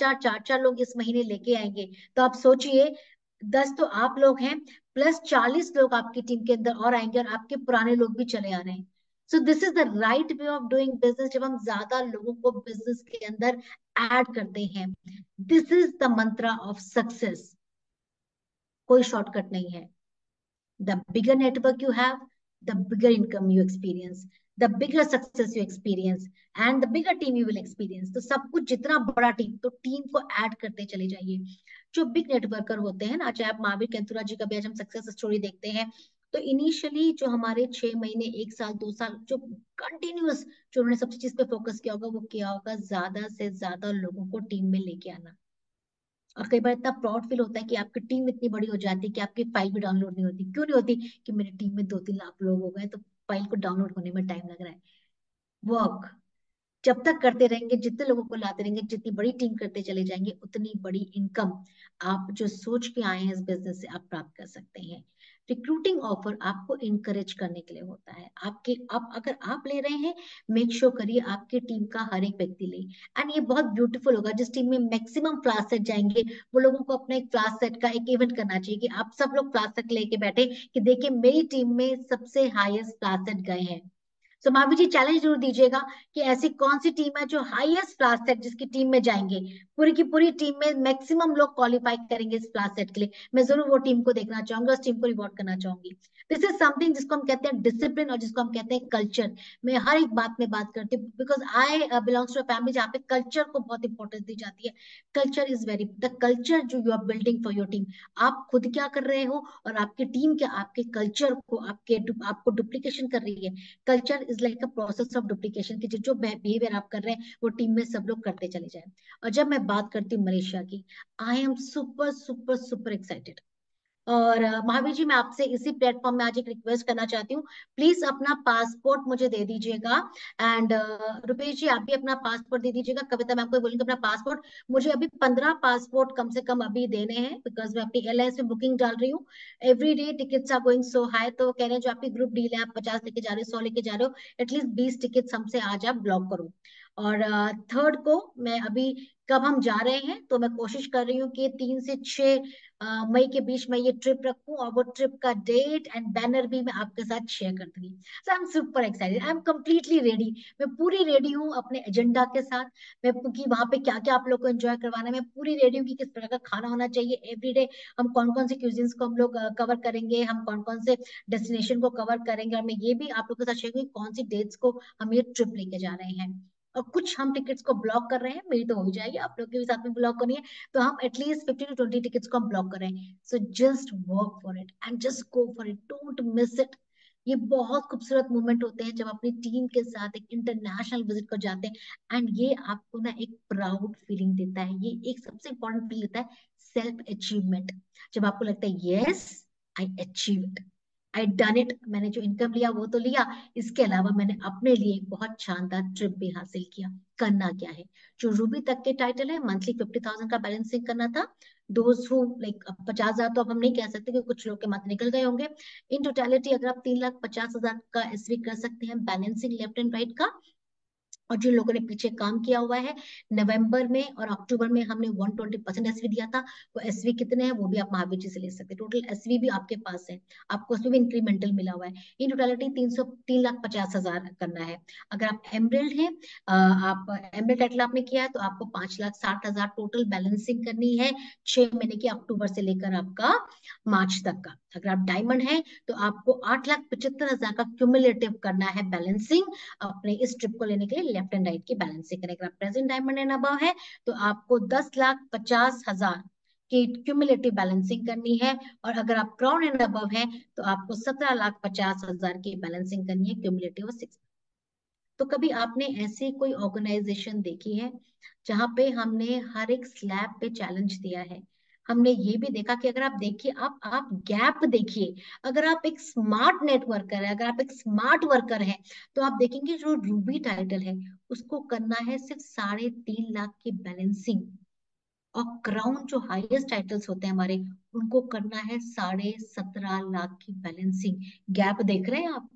S1: चार लोग इस महीने लेके आएंगे, तो आप सोचिए 10 तो आप लोग हैं, प्लस 40 लोग आपकी टीम के अंदर और आएंगे, और आपके पुराने लोग भी चले आ रहे हैं। So this is the right way of doing business, जब हम ज्यादा लोगों को बिजनेस के अंदर ऐड करते हैं। This is the Mantra of success, कोई शॉर्टकट नहीं है। The bigger network you have, the bigger income you experience, the bigger success you experience, and the bigger team you will experience. तो सब कुछ जितना बड़ा टीम, तो टीम को ऐड करते चले जाइए। जो बिग नेटवर्कर होते हैं ना, चाहे आप महावीर कैंथुरा जी का भी आज हम सक्सेस स्टोरी देखते हैं, तो इनिशियली जो हमारे 6 महीने, 1 साल, 2 साल, जो कंटिन्यूअस जो उन्होंने सबसे चीज पे फोकस किया होगा, वो किया होगा ज्यादा से ज्यादा लोगों को टीम में लेके आना। और कई बार इतना प्राउड फील होता है कि आपकी टीम इतनी बड़ी हो जाती है कि आपकी फाइल भी डाउनलोड नहीं होती। क्यों नहीं होती? कि मेरी टीम में 2-3 लाख लोग हो गए, तो फाइल को डाउनलोड होने में टाइम लग रहा है। वर्क जब तक करते रहेंगे, जितने लोगों को लाते रहेंगे, जितनी बड़ी टीम करते चले जाएंगे, उतनी बड़ी इनकम आप जो सोच के आए हैं इस बिजनेस से आप प्राप्त कर सकते हैं। रिक्रूटिंग ऑफर आपको इनकरेज करने के लिए होता है। आपके आप अगर आप ले रहे हैं, मेक श्योर करिए आपके टीम का हर एक व्यक्ति ले। एंड ये बहुत ब्यूटीफुल होगा, जिस टीम में मैक्सिमम फ्लास सेट जाएंगे, वो लोगों को अपना एक फ्लास सेट का एक इवेंट करना चाहिए कि आप सब लोग फ्लास सेट लेके बैठे कि देखिए मेरी टीम में सबसे हाईएस्ट फ्लास सेट गए हैं। सो महावीर जी चैलेंज जरूर दीजिएगा कि ऐसी कौन सी टीम है जो हाईएस्ट क्लास सेट जिसकी टीम में जाएंगे, पूरी की पूरी टीम में मैक्सिमम लोग क्वालिफाई करेंगे इस क्लास सेट के लिए। मैं जरूर वो टीम को देखना चाहूंगा, उस टीम को रिवॉर्ड करना चाहूंगी। दिस इज समथिंग जिसको हम कहते हैं डिसिप्लिन, और जिसको हम कहते हैं कल्चर। मैं हर एक बात में बात करती हूँ because I belongs to a family जहाँ पे कल्चर को बहुत इंपॉर्टेंस दी जाती है। Culture is very the culture जो you are building for your team. आप खुद क्या कर रहे हो और आपकी टीम क्या आपके कल्चर को आपको डुप्लीकेशन कर रही है। Culture is like a process of duplication की जो बिहेवियर आप कर रहे हैं वो टीम में सब लोग करते चले जाए। और जब मैं बात करती हूँ मलेशिया की, आई am super super super excited. और महावीर जी मैं आपसे इसी प्लेटफॉर्म में आज एक रिक्वेस्ट करना चाहती हूँ, प्लीज अपना पासपोर्ट मुझे दे दीजिएगा। एंड रुपेश जी आप भी अपना पासपोर्ट दे दीजिएगा। कविता मैम को बोलेंगे अपना पासपोर्ट। मुझे अभी 15 पासपोर्ट कम से कम अभी देने हैं, बिकॉज मैं अपनी एयरलाइंस में बुकिंग डाल रही हूँ। Every day tickets are going so high, तो वो कह रहे हैं जो आपकी ग्रुप डील है, आप 50 लेके जा रहे हो, 100 लेके जा रहे हो, एटलीस्ट 20 टिकट्स हमसे आज आप ब्लॉक करो। और थर्ड को मैं अभी, कब हम जा रहे हैं, तो मैं कोशिश कर रही हूँ कि 3 से 6 मई के बीच में ये ट्रिप रखूं, और वो ट्रिप का डेट एंड बैनर भी मैं आपके साथ शेयर कर दूंगी। So I am super excited, I am completely ready. मैं पूरी रेडी हूँ अपने एजेंडा के साथ। मैं कि वहां पे क्या क्या आप लोग को एंजॉय करवाना है, मैं पूरी रेडी हूँ कि किस तरह का खाना होना चाहिए एवरीडे, हम कौन कौन से क्यूजिन्स को हम लोग कवर करेंगे, हम कौन कौन से डेस्टिनेशन को कवर करेंगे, और मैं ये भी आप लोग के साथ शेयर करूंगी कौन सी डेट्स को हम ये ट्रिप लेके जा रहे हैं। और कुछ हम टिकट्स को ब्लॉक कर रहे हैं, मेरी तो हो ही जाएगी, आप लोग के भी साथ में ब्लॉक करनी है, तो हम एटलीस्ट 15 to 20 टिकट्स को हम ब्लॉक कर रहे हैं। So just work for it and just go for it, don't miss it. ये बहुत खूबसूरत मोमेंट होते हैं जब अपनी टीम के साथ एक इंटरनेशनल विजिट को जाते हैं, एंड ये आपको ना एक प्राउड फीलिंग देता है। ये एक सबसे इंपॉर्टेंट फील देता है, सेल्फ अचीवमेंट। जब आपको लगता है yes I achieve it, I done it, मैंने जो इनकम लिया वो तो लिया, इसके अलावा मैंने अपने लिए एक बहुत शानदार ट्रिप भी हासिल किया। करना क्या है, जो रूबी तक के टाइटल है, मंथली 50,000 का बैलेंसिंग करना था। दोज हु लाइक 50,000 तो अब हम नहीं कह सकते क्योंकि कुछ लोग के मंथ निकल गए होंगे। इन टोटलिटी अगर आप 3,50,000 का एसवी कर सकते हैं बैलेंसिंग लेफ्ट एंड राइट का, और जिन लोगों ने पीछे काम किया हुआ है, नवंबर में और अक्टूबर में हमने 120% एसवी दिया था। वो एसवी कितने हैं वो भी आप महावीर जी से ले सकते हैं, टोटल एसवी भी आपके पास है, आपको उसमें भी इंक्रीमेंटल मिला हुआ है। इन टोटलिटी 3,50,000 करना है। अगर आप एमरेल्ड हैं, आप एमरेल्ड टाइटल आपने किया है, तो आपको 5,60,000 टोटल बैलेंसिंग करनी है 6 महीने की, अक्टूबर से लेकर आपका मार्च तक का। अगर आप डायमंड है तो आपको 8,75,000 का क्यूमुलेटिव करना है बैलेंसिंग अपने इस ट्रिप को लेने के लिए, लेफ्ट एंड राइट की बैलेंसिंग करें। अगर आप प्रेजेंट डायमंड एंड अबव है तो आपको 10,50,000 की क्यूमुलेटिव बैलेंसिंग करनी है। और अगर आप क्राउन एंड अबव है तो आपको 17,50,000 की बैलेंसिंग करनी है क्यूमुलेटिव 6। तो कभी आपने ऐसी कोई ऑर्गेनाइजेशन देखी है जहां पे हमने हर एक स्लैब पे चैलेंज दिया है? हमने ये भी देखा कि अगर आप देखिए, आप गैप देखिए, अगर आप एक स्मार्ट नेटवर्कर है, अगर आप एक स्मार्ट वर्कर है, तो आप देखेंगे जो रूबी टाइटल है उसको करना है सिर्फ 3.5 लाख की बैलेंसिंग, और क्राउन जो हाईएस्ट टाइटल्स होते हैं हमारे, उनको करना है 17.5 लाख की बैलेंसिंग। गैप देख रहे हैं आप?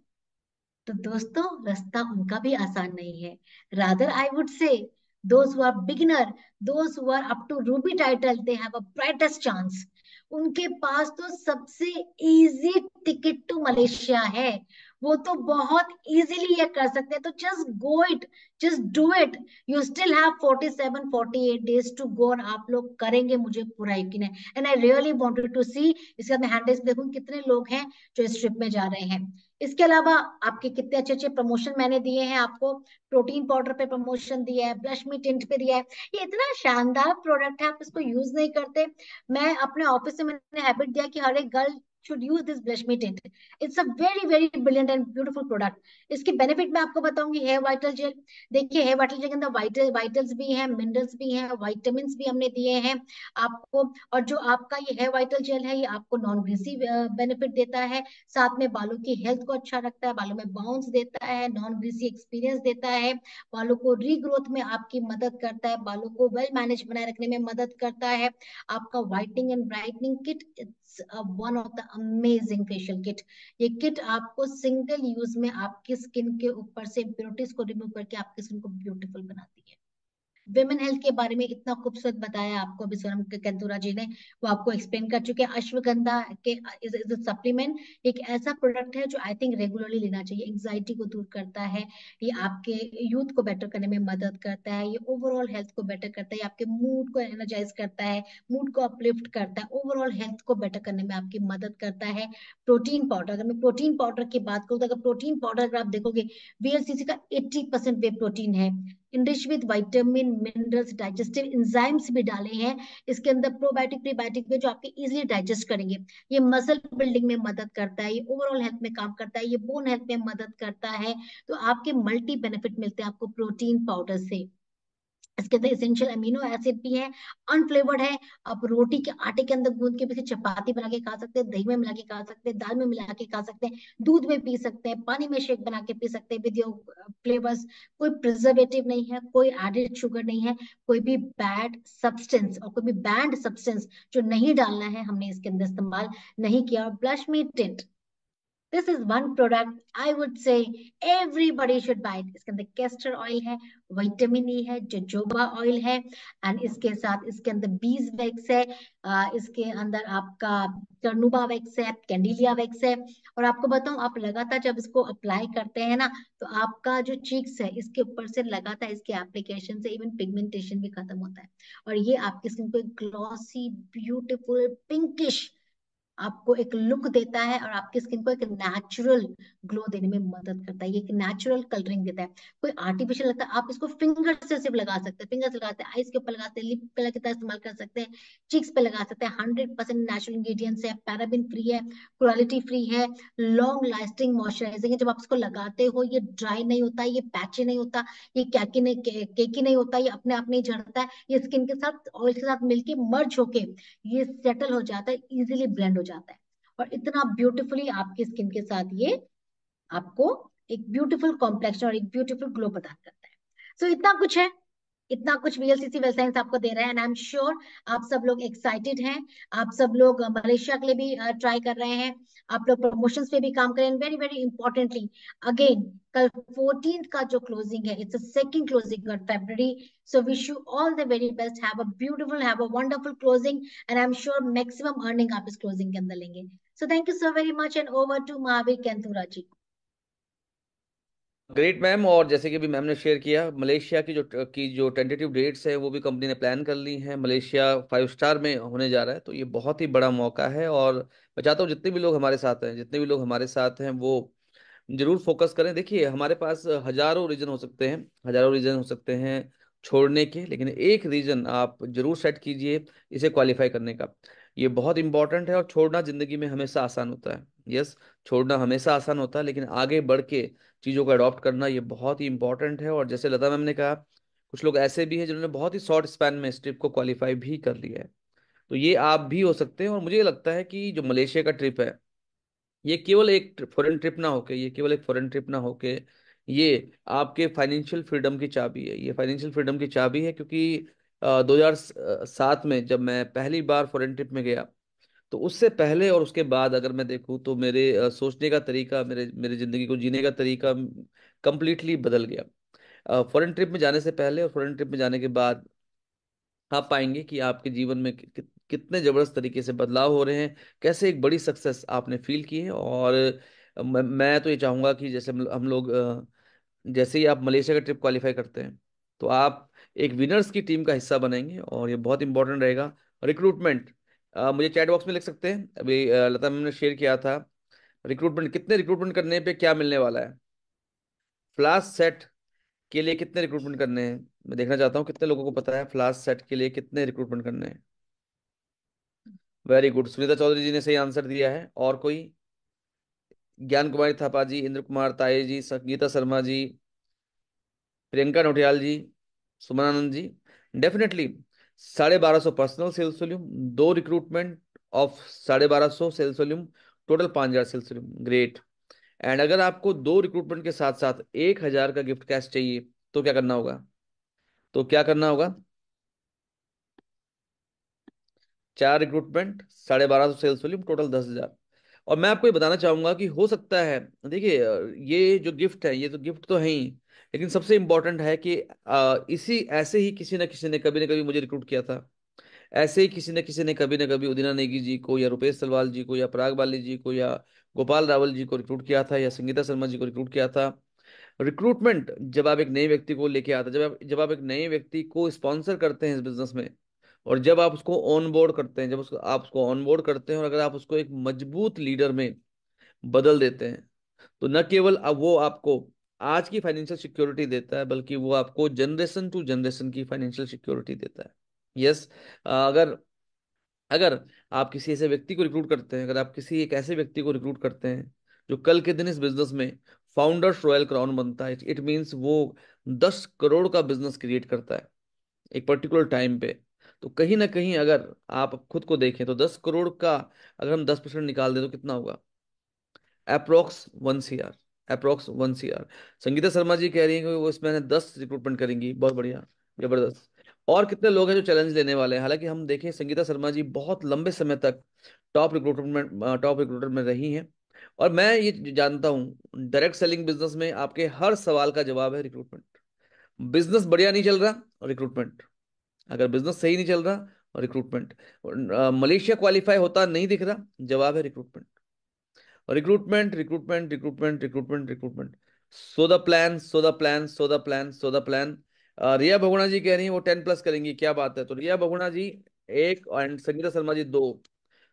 S1: तो दोस्तों, रास्ता उनका भी आसान नहीं है। Rather I would say those who are beginner, those who are up to ruby title, they have a brightest chance. उनके पास तो सबसे इजी टिकट टू मलेशिया है। वो तो बहुत इजीली ये कर सकते हैं, तो just go it, just do it. You still have 47-48 days to go, और आप लोग करेंगे, मुझे पूरा यकीन है। And I really wanted to see, इसके बाद मैं हैंडल्स देखूं कितने लोग हैं जो इस ट्रिप में जा रहे हैं। इसके अलावा आपके कितने अच्छे अच्छे प्रमोशन मैंने दिए हैं आपको। प्रोटीन पाउडर पे प्रमोशन दिया है, ब्लश मी टिंट पे दिया है। ये इतना शानदार प्रोडक्ट है, आप इसको यूज नहीं करते। मैं अपने ऑफिस से मैंने हैबिट दिया कि हर एक girl should use this blush me tint. It's a very very brilliant and beautiful product. इसके बेनिफिट मैं आपको बताऊंगी। हेयर वाइटल जेल, देखिए हेयर वाइटल जेल के अंदर वाइटल्स भी हैं, मिनरल्स भी हैं, वाइटामिन भी हमने दिए हैं आपको। और जो आपका ये हेयर वाइटल जेल है, ये आपको नॉन ग्रीसी बेनिफिट देता है, साथ में बालों की हेल्थ को अच्छा रखता है, बालों में बाउंस देता है, नॉन ग्रीसी एक्सपीरियंस देता है, बालों को रीग्रोथ में आपकी मदद करता है, बालों को वेल मैनेज बनाए रखने में मदद करता है। आपका whitening and brightening kit, it's one of the amazing facial kit. ये किट आपको सिंगल यूज में आपकी स्किन के ऊपर से इम्प्योरिटीज को रिमूव करके आपकी स्किन को ब्यूटीफुल बनाती है। विमेन हेल्थ के बारे में इतना खूबसूरत बताया आपको अभी सोनम केंदुरा जी ने, वो आपको एक्सप्लेन कर चुके हैं। अश्वगंधा के इज सप्लीमेंट, एक ऐसा प्रोडक्ट है जो आई थिंक रेगुलरली लेना चाहिए। एंजाइटी को दूर करता है, ये आपके यूथ को बेटर करने में मदद करता है, ये ओवरऑल हेल्थ को बेटर करता है, ये आपके मूड को एनर्जाइज करता है, मूड को अपलिफ्ट करता है, ओवरऑल हेल्थ को बेटर करने में आपकी मदद करता है। प्रोटीन पाउडर, अगर मैं प्रोटीन पाउडर की बात करूँ तो अगर प्रोटीन पाउडर अगर आप देखोगे, वीएलसीसी का 80% वे प्रोटीन है, enrich with vitamin minerals, digestive enzymes भी डाले हैं इसके अंदर, प्रोबायोटिक प्रीबायोटिक में जो आपके इजीली डाइजेस्ट करेंगे। ये मसल बिल्डिंग में मदद करता है, ये ओवरऑल हेल्थ में काम करता है, ये बोन हेल्थ में मदद करता है। तो आपके मल्टी बेनिफिट मिलते हैं आपको प्रोटीन पाउडर से। इसके अंदर इसेंशियल अमीनो एसिड भी है, अनफ्लेवर्ड है। आप रोटी के आटे के अंदर गूंद के भी चपाती बना के खा सकते हैं, दही में मिला के खा सकते हैं, दाल में मिला के खा सकते हैं, दूध में पी सकते हैं, पानी में शेक बना के पी सकते हैं विद योर फ्लेवर्स। कोई प्रिजर्वेटिव नहीं है, कोई एडेड शुगर नहीं है, कोई भी बैड सब्सटेंस और कोई भी बैंड सब्सटेंस जो नहीं डालना है हमने इसके अंदर इस्तेमाल नहीं किया। और blush me tint, this is one product I would से एवरीबडी शुड बाय इट। इसके अंदर कैस्टर ऑयल है, विटामिन ई है, जोजोबा ऑयल है, एंड इसके साथ इसके अंदर बीज वैक्स है, इसके अंदर आपका कर्नुबा वैक्स है, कैंडिलिया वैक्स है। और आपको बताऊं, आप लगातार जब इसको अप्लाई करते हैं ना, तो आपका जो चीक्स है इसके ऊपर से लगातार इसके एप्लीकेशन से इवन पिगमेंटेशन भी खत्म होता है, और ये आपकी स्किन को एक ग्लॉसी ब्यूटीफुल पिंकिश आपको एक लुक देता है, और आपकी स्किन को एक नेचुरल ग्लो देने में मदद करता है। ये एक नेचुरल कलरिंग देता है, कोई आर्टिफिशियल लगता है। आप इसको फिंगर से सिर्फ लगा सकते हैं, फिंगर से लगाते हैं, आईज के ऊपर लगाते हैं, लिप कलर की तरह इस्तेमाल कर सकते हैं, चीक्स पे लगा सकते हैं। 100% नेचुरल इंग्रेडिएंट्स है, पैराबिन फ्री है, क्वालिटी फ्री है, लॉन्ग लास्टिंग मॉइस्चराइजिंग है। जब आप इसको लगाते हो ये ड्राई नहीं होता, ये पैची नहीं होता, ये केकी नहीं होता, ये अपने आप नहीं झड़ता है, ये स्किन के साथ ऑयल के साथ मिलके मर्ज होके ये सेटल हो जाता है, इजीली ब्लेंड हो जाता है, और इतना ब्यूटीफुली आपकी स्किन के साथ ये आपको एक ब्यूटीफुल कॉम्प्लेक्शन और एक ब्यूटीफुल ग्लो प्रदान करता है। सो इतना कुछ है। इतना कुछ वीएलसीसी वेल साइंस आपको दे रहा है, एंड आई एम श्योर आप सब लोग एक्साइटेड हैं। आप सब लोग मलेशिया के लिए भी ट्राई कर रहे हैं, आप लोग प्रमोशंस पे भी काम करें। वेरी वेरी इंपॉर्टेंटली, अगेन कल 14th का जो क्लोजिंग है, it's a second closing on February, so wish you all the very best, have a beautiful, have a wonderful closing, and I'm sure maximum earning आप इस closing के अंदर लेंगे। So thank you so very much, and over to Mahavir Kenthura ji.
S2: Great ma'am. और जैसे कि अभी ma'am ने शेयर किया, मलेशिया की जो टेंटेटिव डेट्स है वो भी कंपनी ने प्लान कर ली है। मलेशिया 5 स्टार में होने जा रहा है, तो ये बहुत ही बड़ा मौका है। और मैं चाहता हूँ जितने भी लोग हमारे साथ हैं, जितने भी लोग हमारे साथ हैं, वो जरूर फोकस करें। देखिए, हमारे पास हजारों रीजन हो सकते हैं, हजारों रीजन हो सकते हैं छोड़ने के, लेकिन एक रीजन आप जरूर सेट कीजिए इसे क्वालिफाई करने का। ये बहुत इंपॉर्टेंट है। और छोड़ना जिंदगी में हमेशा आसान होता है, यस, छोड़ना हमेशा आसान होता है, लेकिन आगे बढ़ के चीज़ों को अडॉप्ट करना ये बहुत ही इंपॉर्टेंट है। और जैसे लता मैम ने कहा, कुछ लोग ऐसे भी हैं जिन्होंने बहुत ही शॉर्ट स्पैन में इस ट्रिप को क्वालिफाई भी कर लिया है। तो ये आप भी हो सकते हैं। और मुझे लगता है कि जो मलेशिया का ट्रिप है, ये केवल एक फॉरेन ट्रिप ना होके, ये केवल एक फॉरेन ट्रिप ना होके, ये आपके फाइनेंशियल फ्रीडम की चाबी है। ये फाइनेंशियल फ्रीडम की चाबी है, क्योंकि 2007 में जब मैं पहली बार फॉरेन ट्रिप में गया, तो उससे पहले और उसके बाद अगर मैं देखूँ तो मेरे सोचने का तरीका, मेरे मेरे जिंदगी को जीने का तरीका कंप्लीटली बदल गया। फॉरेन ट्रिप में जाने से पहले और फॉरेन ट्रिप में जाने के बाद आप पाएंगे कि आपके जीवन में कितने जबरदस्त तरीके से बदलाव हो रहे हैं, कैसे एक बड़ी सक्सेस आपने फील की है। और मैं तो ये चाहूंगा कि जैसे हम लोग जैसे ही आप मलेशिया का ट्रिप क्वालिफाई करते हैं, तो आप एक विनर्स की टीम का हिस्सा बनेंगे। और ये बहुत इंपॉर्टेंट रहेगा। रिक्रूटमेंट, मुझे चैट बॉक्स में लिख सकते हैं। अभी लता मैम ने शेयर किया था, रिक्रूटमेंट कितने रिक्रूटमेंट करने पे क्या मिलने वाला है। फ्लास सेट के लिए कितने रिक्रूटमेंट करने हैं, मैं देखना चाहता हूँ कितने लोगों को पता है फ्लास सेट के लिए कितने रिक्रूटमेंट करने हैं। वेरी गुड, सुनीता चौधरी जी ने सही आंसर दिया है। और कोई? Gyan Kumari Thapa ji, Indra Kumar Taye ji, Sangeeta Sharma ji, Priyanka Nautiyal ji, Sumanand ji. Definitely 1250 personal sales volume, 2 recruitment of 1250 sales volume, total 5,000 sales volume. Great. And अगर आपको 2 रिक्रूटमेंट के साथ साथ 1,000 का गिफ्ट कैश चाहिए, तो क्या करना होगा? तो क्या करना होगा? 4 रिक्रूटमेंट, 1250 सेल्स वॉल्यूम, टोटल 10,000। और मैं आपको ये बताना चाहूंगा कि हो सकता है, देखिए, ये जो गिफ्ट है, ये तो गिफ्ट तो है ही, लेकिन सबसे इंपॉर्टेंट है कि इसी ऐसे ही किसी न कभी ना कभी मुझे रिक्रूट किया था। ऐसे ही किसी न कभी ना कभी उदिना नेगी जी को, या रुपेश तलवाल जी को, या पराग बाली जी को, या गोपाल रावल जी को रिक्रूट किया था, या संगीता शर्मा जी को रिक्रूट किया था। रिक्रूटमेंट जब आप एक नए व्यक्ति को लेके आते हैं, जब आप एक नए व्यक्ति को स्पॉन्सर करते हैं इस बिजनेस में, और जब आप उसको ऑन बोर्ड करते हैं, जब उसको आप उसको ऑन बोर्ड करते हैं, और अगर आप उसको एक मजबूत लीडर में बदल देते हैं, तो न केवल अब वो आपको आज की फाइनेंशियल सिक्योरिटी देता है, बल्कि वो आपको जनरेशन टू जनरेशन की फाइनेंशियल सिक्योरिटी देता है। यस। अगर अगर आप किसी ऐसे व्यक्ति को रिक्रूट करते हैं, अगर आप किसी एक ऐसे व्यक्ति को रिक्रूट करते हैं जो कल के दिन इस बिजनेस में फाउंडर्स रॉयल क्राउन बनता है, इट मीन्स वो 10 करोड़ का बिजनेस क्रिएट करता है एक पर्टिकुलर टाइम पे। तो कहीं ना कहीं अगर आप खुद को देखें, तो 10 करोड़ का अगर हम 10% निकाल दें, तो कितना होगा? Approx 1 CR। Approx 1 CR। Sangeeta Sharma ji कह रही हैं कि वो इसमें 10 रिक्रूटमेंट करेंगी। बहुत बढ़िया, जबरदस्त। और कितने लोग हैं जो चैलेंज लेने वाले हैं? हालांकि हम देखें, संगीता शर्मा जी बहुत लंबे समय तक टॉप रिक्रूटर में रही हैं। और मैं ये जानता हूँ, डायरेक्ट सेलिंग बिजनेस में आपके हर सवाल का जवाब है रिक्रूटमेंट। बिजनेस बढ़िया नहीं चल रहा, रिक्रूटमेंट। अगर बिजनेस सही नहीं चल रहा, रिक्रूटमेंट। मलेशिया क्वालिफाई होता नहीं दिख रहा, जवाब है recruitment. Recruitment, recruitment, recruitment, recruitment, recruitment. So the plan, so the plan, so the plan, so the plan. Riya Bahuguna ji कह रही है वो 10+ करेंगी, क्या बात है। तो रिया बहुगुणा जी एक, एंड संगीता शर्मा जी दो।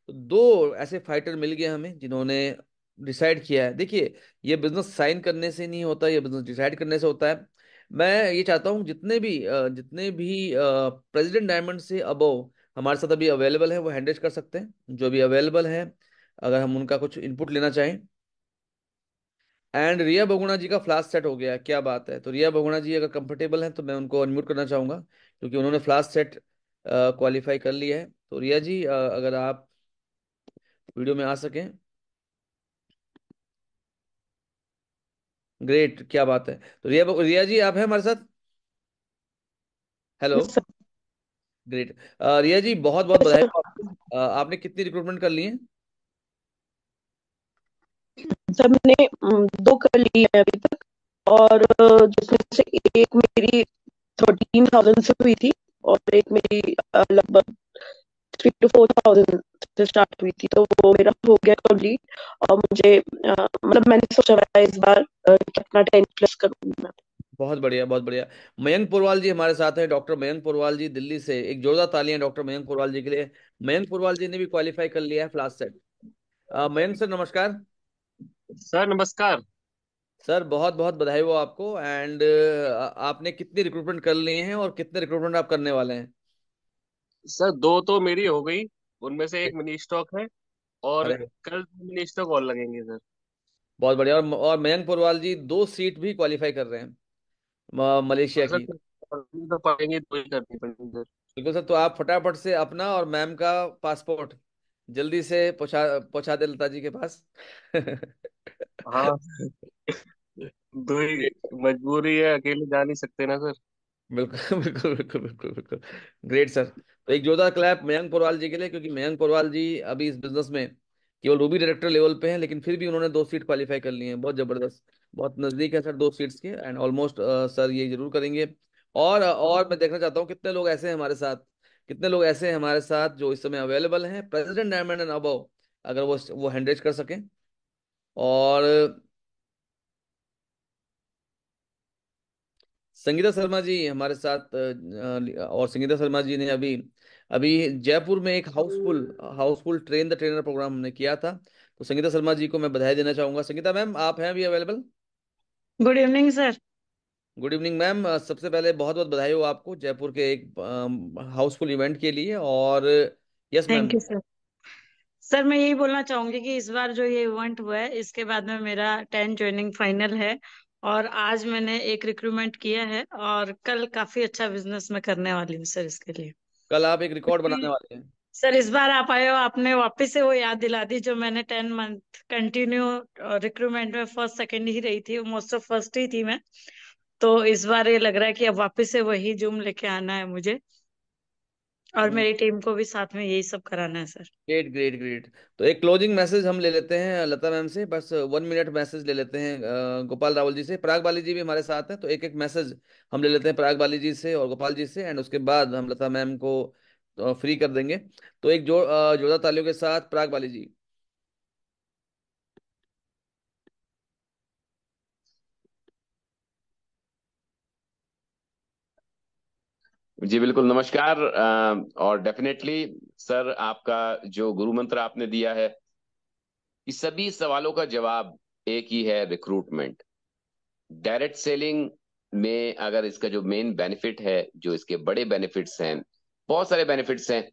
S2: तो दो ऐसे फाइटर मिल गए हमें जिन्होंने डिसाइड किया है। देखिए, ये बिजनेस साइन करने से नहीं होता, ये बिजनेस डिसाइड करने से होता है। मैं ये चाहता हूँ जितने भी प्रेसिडेंट डायमंड से अबव हमारे साथ अभी अवेलेबल है, वो हैंडल कर सकते हैं, जो भी अवेलेबल है, अगर हम उनका कुछ इनपुट लेना चाहें। एंड रिया बगुणा जी का फ्लास्क सेट हो गया, क्या बात है। तो रिया बगुणा जी अगर कंफर्टेबल हैं, तो मैं उनको अनम्यूट करना चाहूंगा, क्योंकि उन्होंने फ्लास्क सेट क्वालिफाई कर लिया है। तो रिया जी, अगर आप वीडियो में आ सकें। ग्रेट, क्या बात है। तो रिया जी आप हैं हमारे साथ? हेलो।
S3: Yes sir.
S2: ग्रेट। रिया जी, बहुत बहुत
S3: यस
S2: बधाई
S3: सर।
S2: हो आपको। आपने कितनी रिक्रूटमेंट कर ली है?
S3: सर मैंने दो कर ली है अभी तक। और जिसमें से एक मेरी 13,000 से हुई थी, और एक मेरी लगभग 3 to 4,000 से स्टार्ट हुई थी। तो वो मेरा हो गया कंप्लीट। और मुझे मतलब मैंने सोचा है इस बार कि अपना 10+ करूंगी मैं।
S2: बहुत बढ़िया, बहुत बढ़िया। मयंक पुरवाल जी हमारे साथ हैं, डॉक्टर मयंक पुरवाल जी दिल्ली से। एक जोरदार तालियां डॉक्टर मयंक पुरवाल जी के लिए। मयंक पुरवाल जी ने भी क्वालिफाई कर लिया है फ्लास्ट सेट। मयंक सर, नमस्कार।
S4: सर नमस्कार।
S2: सर, बहुत बहुत बधाई हो आपको। एंड आपने कितनी रिक्रूटमेंट कर ली है और कितने रिक्रूटमेंट आप करने वाले हैं?
S4: सर दो तो मेरी हो गई, उनमें से एक मिनी स्टॉक है, और
S2: अरे,
S4: कल दो मिनी स्टॉक और लगेंगे सर।
S2: बहुत बढ़िया। और मयंक पुरवाल जी 2 सीट भी क्वालिफाई कर रहे हैं मलेशिया
S4: हाँ सर,
S2: की।
S4: करनी तो पड़ेंगे, दो ही करनी पड़ेंगी सर।
S2: बिल्कुल सर, तो आप फटाफट से अपना और मैम का पासपोर्ट जल्दी से पहुंचा पहुंचा दे लता जी के पास।
S4: हाँ। दो ही, मजबूरी है, अकेले जा नहीं सकते ना सर।
S2: बिल्कुल बिल्कुल बिल्कुल बिल्कुल बिल्कुल। Great sir. तो एक जोरदार क्लैप मयंक पोरवाल जी के लिए, क्योंकि मयंक पोरवाल जी अभी इस बिजनेस में केवल रूबी डायरेक्टर लेवल पे हैं, लेकिन फिर भी उन्होंने 2 सीट क्वालिफाई कर ली हैं। बहुत जबरदस्त। बहुत नजदीक है सर 2 सीट्स के, एंड ऑलमोस्ट सर ये जरूर करेंगे। और मैं देखना चाहता हूँ कितने लोग ऐसे हैं हमारे साथ, कितने लोग ऐसे हैं हमारे साथ जो इस समय अवेलेबल हैं प्रेसिडेंट डायमंड एंड अबव, अगर वो हैंड रेज कर सकें। और संगीता शर्मा जी हमारे साथ और संगीता शर्मा जी ने अभी अभी जयपुर में एक houseful houseful train the trainer programme हमने किया था। तो संगीता शर्मा जी को मैं बधाई देना चाहूंगा। संगीता मैम, आप हैं अभी available?
S5: Good evening sir.
S2: Good evening ma'am. सबसे पहले बहुत बहुत बधाई हो आपको जयपुर के एक हाउसफुल इवेंट के लिए। और yes
S5: thank
S2: ma'am.
S5: You sir. Sir मैं यही बोलना चाहूंगी कि इस बार जो ये इवेंट हुआ है इसके बाद में मेरा 10 ज्वाइनिंग फाइनल है। और आज मैंने एक रिक्रूटमेंट किया है और कल काफी अच्छा बिजनेस मैं करने वाली हूँ सर इसके लिए।
S2: कल आप एक रिकॉर्ड बनाने
S5: क्योंकि
S2: वाले हैं।
S5: सर इस बार आप आए हो, आपने वापस से वो याद दिला दी जो मैंने 10 मंथ कंटिन्यू रिक्रूटमेंट में फर्स्ट सेकंड ही रही थी, मोस्ट ऑफ फर्स्ट ही थी मैं। तो इस बार ये लग रहा है कि अब वापस से वही जूम लेके आना है मुझे, और मेरी टीम को भी साथ में यही सब कराना है सर।
S2: Great great great. तो एक क्लोजिंग मैसेज हम ले लेते हैं लता मैम से, बस 1 मिनट मैसेज ले लेते हैं गोपाल रावल जी से। पराग बाली जी भी हमारे साथ हैं, तो एक एक मैसेज हम ले लेते हैं पराग बाली जी से और गोपाल जी से, एंड उसके बाद हम लता मैम को फ्री कर देंगे। तो एक जोरदार तालियों के साथ पराग बाली जी।
S6: जी बिल्कुल, नमस्कार। और डेफिनेटली सर, आपका जो गुरु मंत्र आपने दिया है, इस सभी सवालों का जवाब एक ही है: रिक्रूटमेंट। डायरेक्ट सेलिंग में अगर इसका जो मेन बेनिफिट है, जो इसके बड़े बेनिफिट्स हैं, बहुत सारे बेनिफिट्स हैं,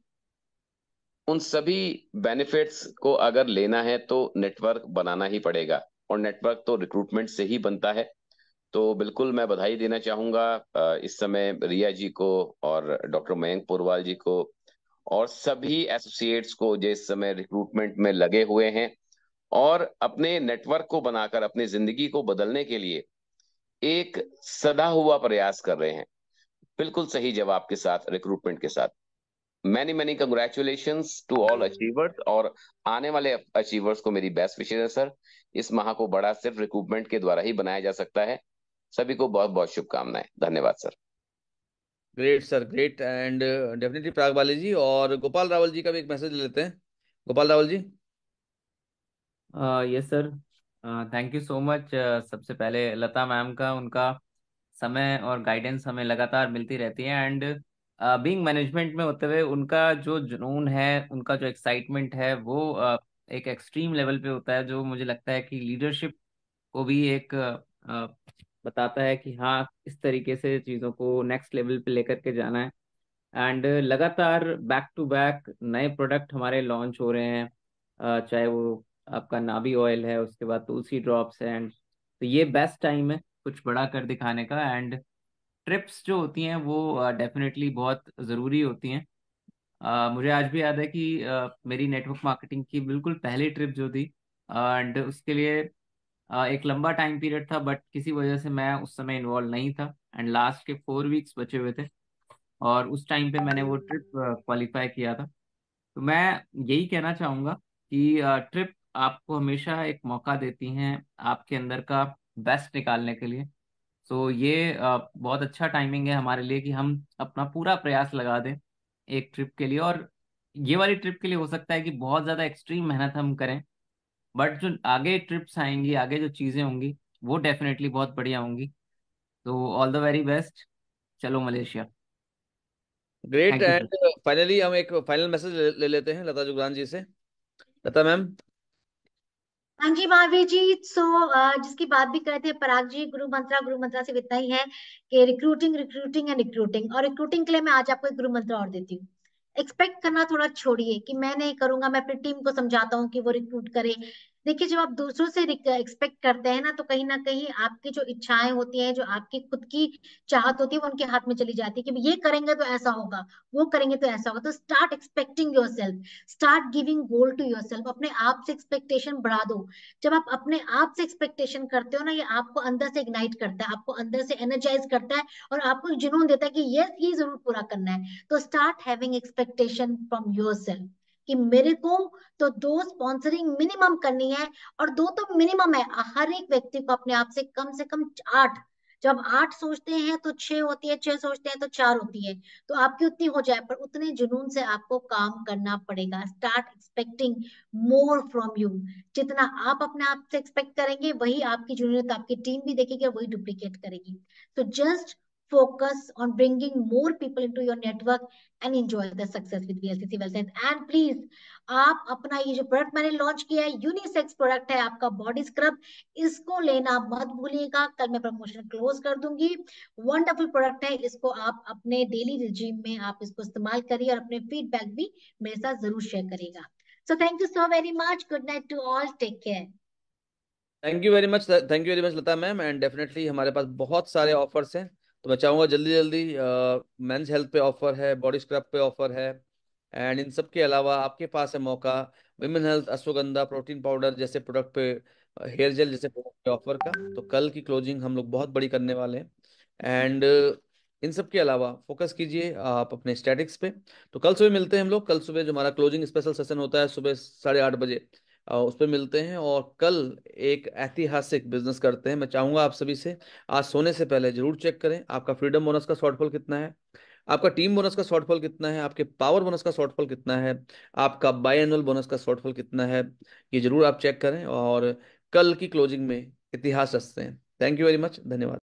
S6: उन सभी बेनिफिट्स को अगर लेना है तो नेटवर्क बनाना ही पड़ेगा। और नेटवर्क तो रिक्रूटमेंट से ही बनता है। तो बिल्कुल मैं बधाई देना चाहूंगा इस समय रिया जी को, और डॉक्टर मयंक पुरवाल जी को, और सभी एसोसिएट्स को जो इस समय रिक्रूटमेंट में लगे हुए हैं और अपने नेटवर्क को बनाकर अपनी जिंदगी को बदलने के लिए एक सदा हुआ प्रयास कर रहे हैं। बिल्कुल सही जवाब के साथ, रिक्रूटमेंट के साथ। Many many congratulations to all achievers, और आने वाले अचीवर्स को मेरी बेस्ट विशेष है सर। इस माह को बड़ा सिर्फ रिक्रूटमेंट के द्वारा ही बनाया जा सकता है। सभी को बहुत बहुत शुभकामनाएं। धन्यवाद sir.
S2: Great sir, great. And definitely Parag Bali ji और गोपाल रावल जी का भी एक मैसेज ले लेते हैं। Gopal Rawal ji.
S7: Yes sir. Thank you so much. सबसे पहले लता मैम का, उनका समय और गाइडेंस हमें लगातार मिलती रहती है। एंड बीइंग मैनेजमेंट में होते हुए उनका जो जुनून है, उनका जो एक्साइटमेंट है, वो एक एक्सट्रीम लेवल पे होता है, जो मुझे लगता है कि लीडरशिप को भी एक बताता है कि हाँ, इस तरीके से चीज़ों को नेक्स्ट लेवल पे लेकर के जाना है। एंड लगातार बैक टू बैक नए प्रोडक्ट हमारे लॉन्च हो रहे हैं। चाहे वो आपका नाभि ऑयल है, उसके बाद तुलसी ड्रॉप्स है। एंड तो ये बेस्ट टाइम है कुछ बड़ा कर दिखाने का। एंड ट्रिप्स जो होती हैं वो डेफिनेटली बहुत ज़रूरी होती हैं। मुझे आज भी याद है कि मेरी नेटवर्क मार्केटिंग की बिल्कुल पहली ट्रिप जो थी, एंड उसके लिए एक लंबा टाइम पीरियड था, बट किसी वजह से मैं उस समय इन्वॉल्व नहीं था। एंड लास्ट के 4 वीक्स बचे हुए थे। और उस टाइम पे मैंने वो ट्रिप क्वालिफाई किया था। तो मैं यही कहना चाहूंगा कि ट्रिप आपको हमेशा एक मौका देती हैं आपके अंदर का बेस्ट निकालने के लिए। सो ये बहुत अच्छा टाइमिंग है हमारे लिए कि हम अपना पूरा प्रयास लगा दें एक ट्रिप के लिए। और ये वाली ट्रिप के लिए हो सकता है कि बहुत ज़्यादा एक्सट्रीम मेहनत हम करें, बट जो आगे ट्रिप्स आएंगी, आगे जो चीज़ें होंगी, वो डेफिनेटली बहुत बढ़िया होंगी। तो ऑल द वेरी बेस्ट। चलो Malaysia.
S2: Great.
S7: Thank you
S2: and
S7: sir.
S2: Finally हम एक फाइनल मैसेज ले लेते हैं लता जुगरान जी से। लता मैम।
S1: हाँ जी महावीर जी। सो जिसकी बात भी कर रहे थे पराग जी, गुरु मंत्रा सिर्फ इतना ही है कि रिक्रूटिंग रिक्रूटिंग एंड रिक्रूटिंग। और रिक्रूटिंग के लिए मैं आज आपको एक गुरु मंत्र और देती हूँ। एक्सपेक्ट करना थोड़ा छोड़िए कि मैं नहीं करूंगा, मैं अपनी टीम को समझाता हूँ कि वो रिक्रूट करे। देखिए, जब आप दूसरों से एक्सपेक्ट करते हैं ना कहीं आपकी जो इच्छाएं होती हैं, जो आपकी खुद की चाहत होती है, वो उनके हाथ में चली जाती है कि ये करेंगे तो ऐसा होगा, वो करेंगे तो ऐसा होगा। तो start expecting yourself, start giving goal to yourself. अपने आप से एक्सपेक्टेशन बढ़ा दो। जब आप अपने आप से एक्सपेक्टेशन करते हो ना, ये आपको अंदर से इग्नाइट करता है, आपको अंदर से एनर्जाइज करता है, और आपको एक जुनून देता है कि ये जरूर पूरा करना है। तो start having expectation from your self कि मेरे को तो दो स्पॉन्सरिंग मिनिमम करनी है। और दो तो मिनिमम है, हर एक व्यक्ति को अपने आप से कम 8। जब 8 सोचते हैं तो 6 होती है, 6 सोचते हैं तो 4 होती है। तो आपकी उतनी हो जाए, पर उतने जुनून से आपको काम करना पड़ेगा। Start expecting more from you. जितना आप अपने आप से एक्सपेक्ट करेंगे, वही आपकी जूनियर आपकी टीम भी देखेगी और वही डुप्लीकेट करेगी। तो just focus on bringing more people into your network and enjoy the success with VLCC Well Science. And please, आप अपना ये जो प्रोडक्ट मैंने लॉन्च किया है, यूनिसेक्स प्रोडक्ट है आपका बॉडी स्क्रब, इसको लेना मत भूलिएगा। कल मैं प्रमोशन क्लोज कर दूंगी। वंडरफुल प्रोडक्ट है, इसको आप अपने डेली रिजीम में आप इसको इस्तेमाल करिए और अपने फीडबैक भी मेरे साथ जरूर शेयर करिएगा। So thank you so very much. Good night to all. Take care.
S2: Thank you very much, thank you very much Lata ma'am. And definitely हमारे पास बहुत सारे ऑफर्स हैं, तो मैं चाहूँगा जल्दी जल्दी। मेंस हेल्थ पे ऑफर है, बॉडी स्क्रब पे ऑफर है, एंड इन सब के अलावा आपके पास है मौका women health, ashwagandha protein powder जैसे प्रोडक्ट पे, हेयर जेल जैसे प्रोडक्ट पे ऑफर का। तो कल की क्लोजिंग हम लोग बहुत बड़ी करने वाले हैं। एंड इन सब के अलावा फोकस कीजिए आप अपने स्टैटिक्स पे। तो कल सुबह मिलते हैं हम लोग। कल सुबह जो हमारा क्लोजिंग स्पेशल सेशन होता है सुबह 8:30 बजे, उस पर मिलते हैं। और कल एक ऐतिहासिक बिजनेस करते हैं। मैं चाहूंगा आप सभी से आज सोने से पहले जरूर चेक करें आपका फ्रीडम बोनस का शॉर्टफॉल कितना है, आपका टीम बोनस का शॉर्टफॉल कितना है, आपके पावर बोनस का शॉर्टफॉल कितना है, आपका बाई एनुअल बोनस का शॉर्टफॉल कितना है। ये जरूर आप चेक करें और कल की क्लोजिंग में इतिहास रचते हैं। थैंक यू वेरी मच, धन्यवाद।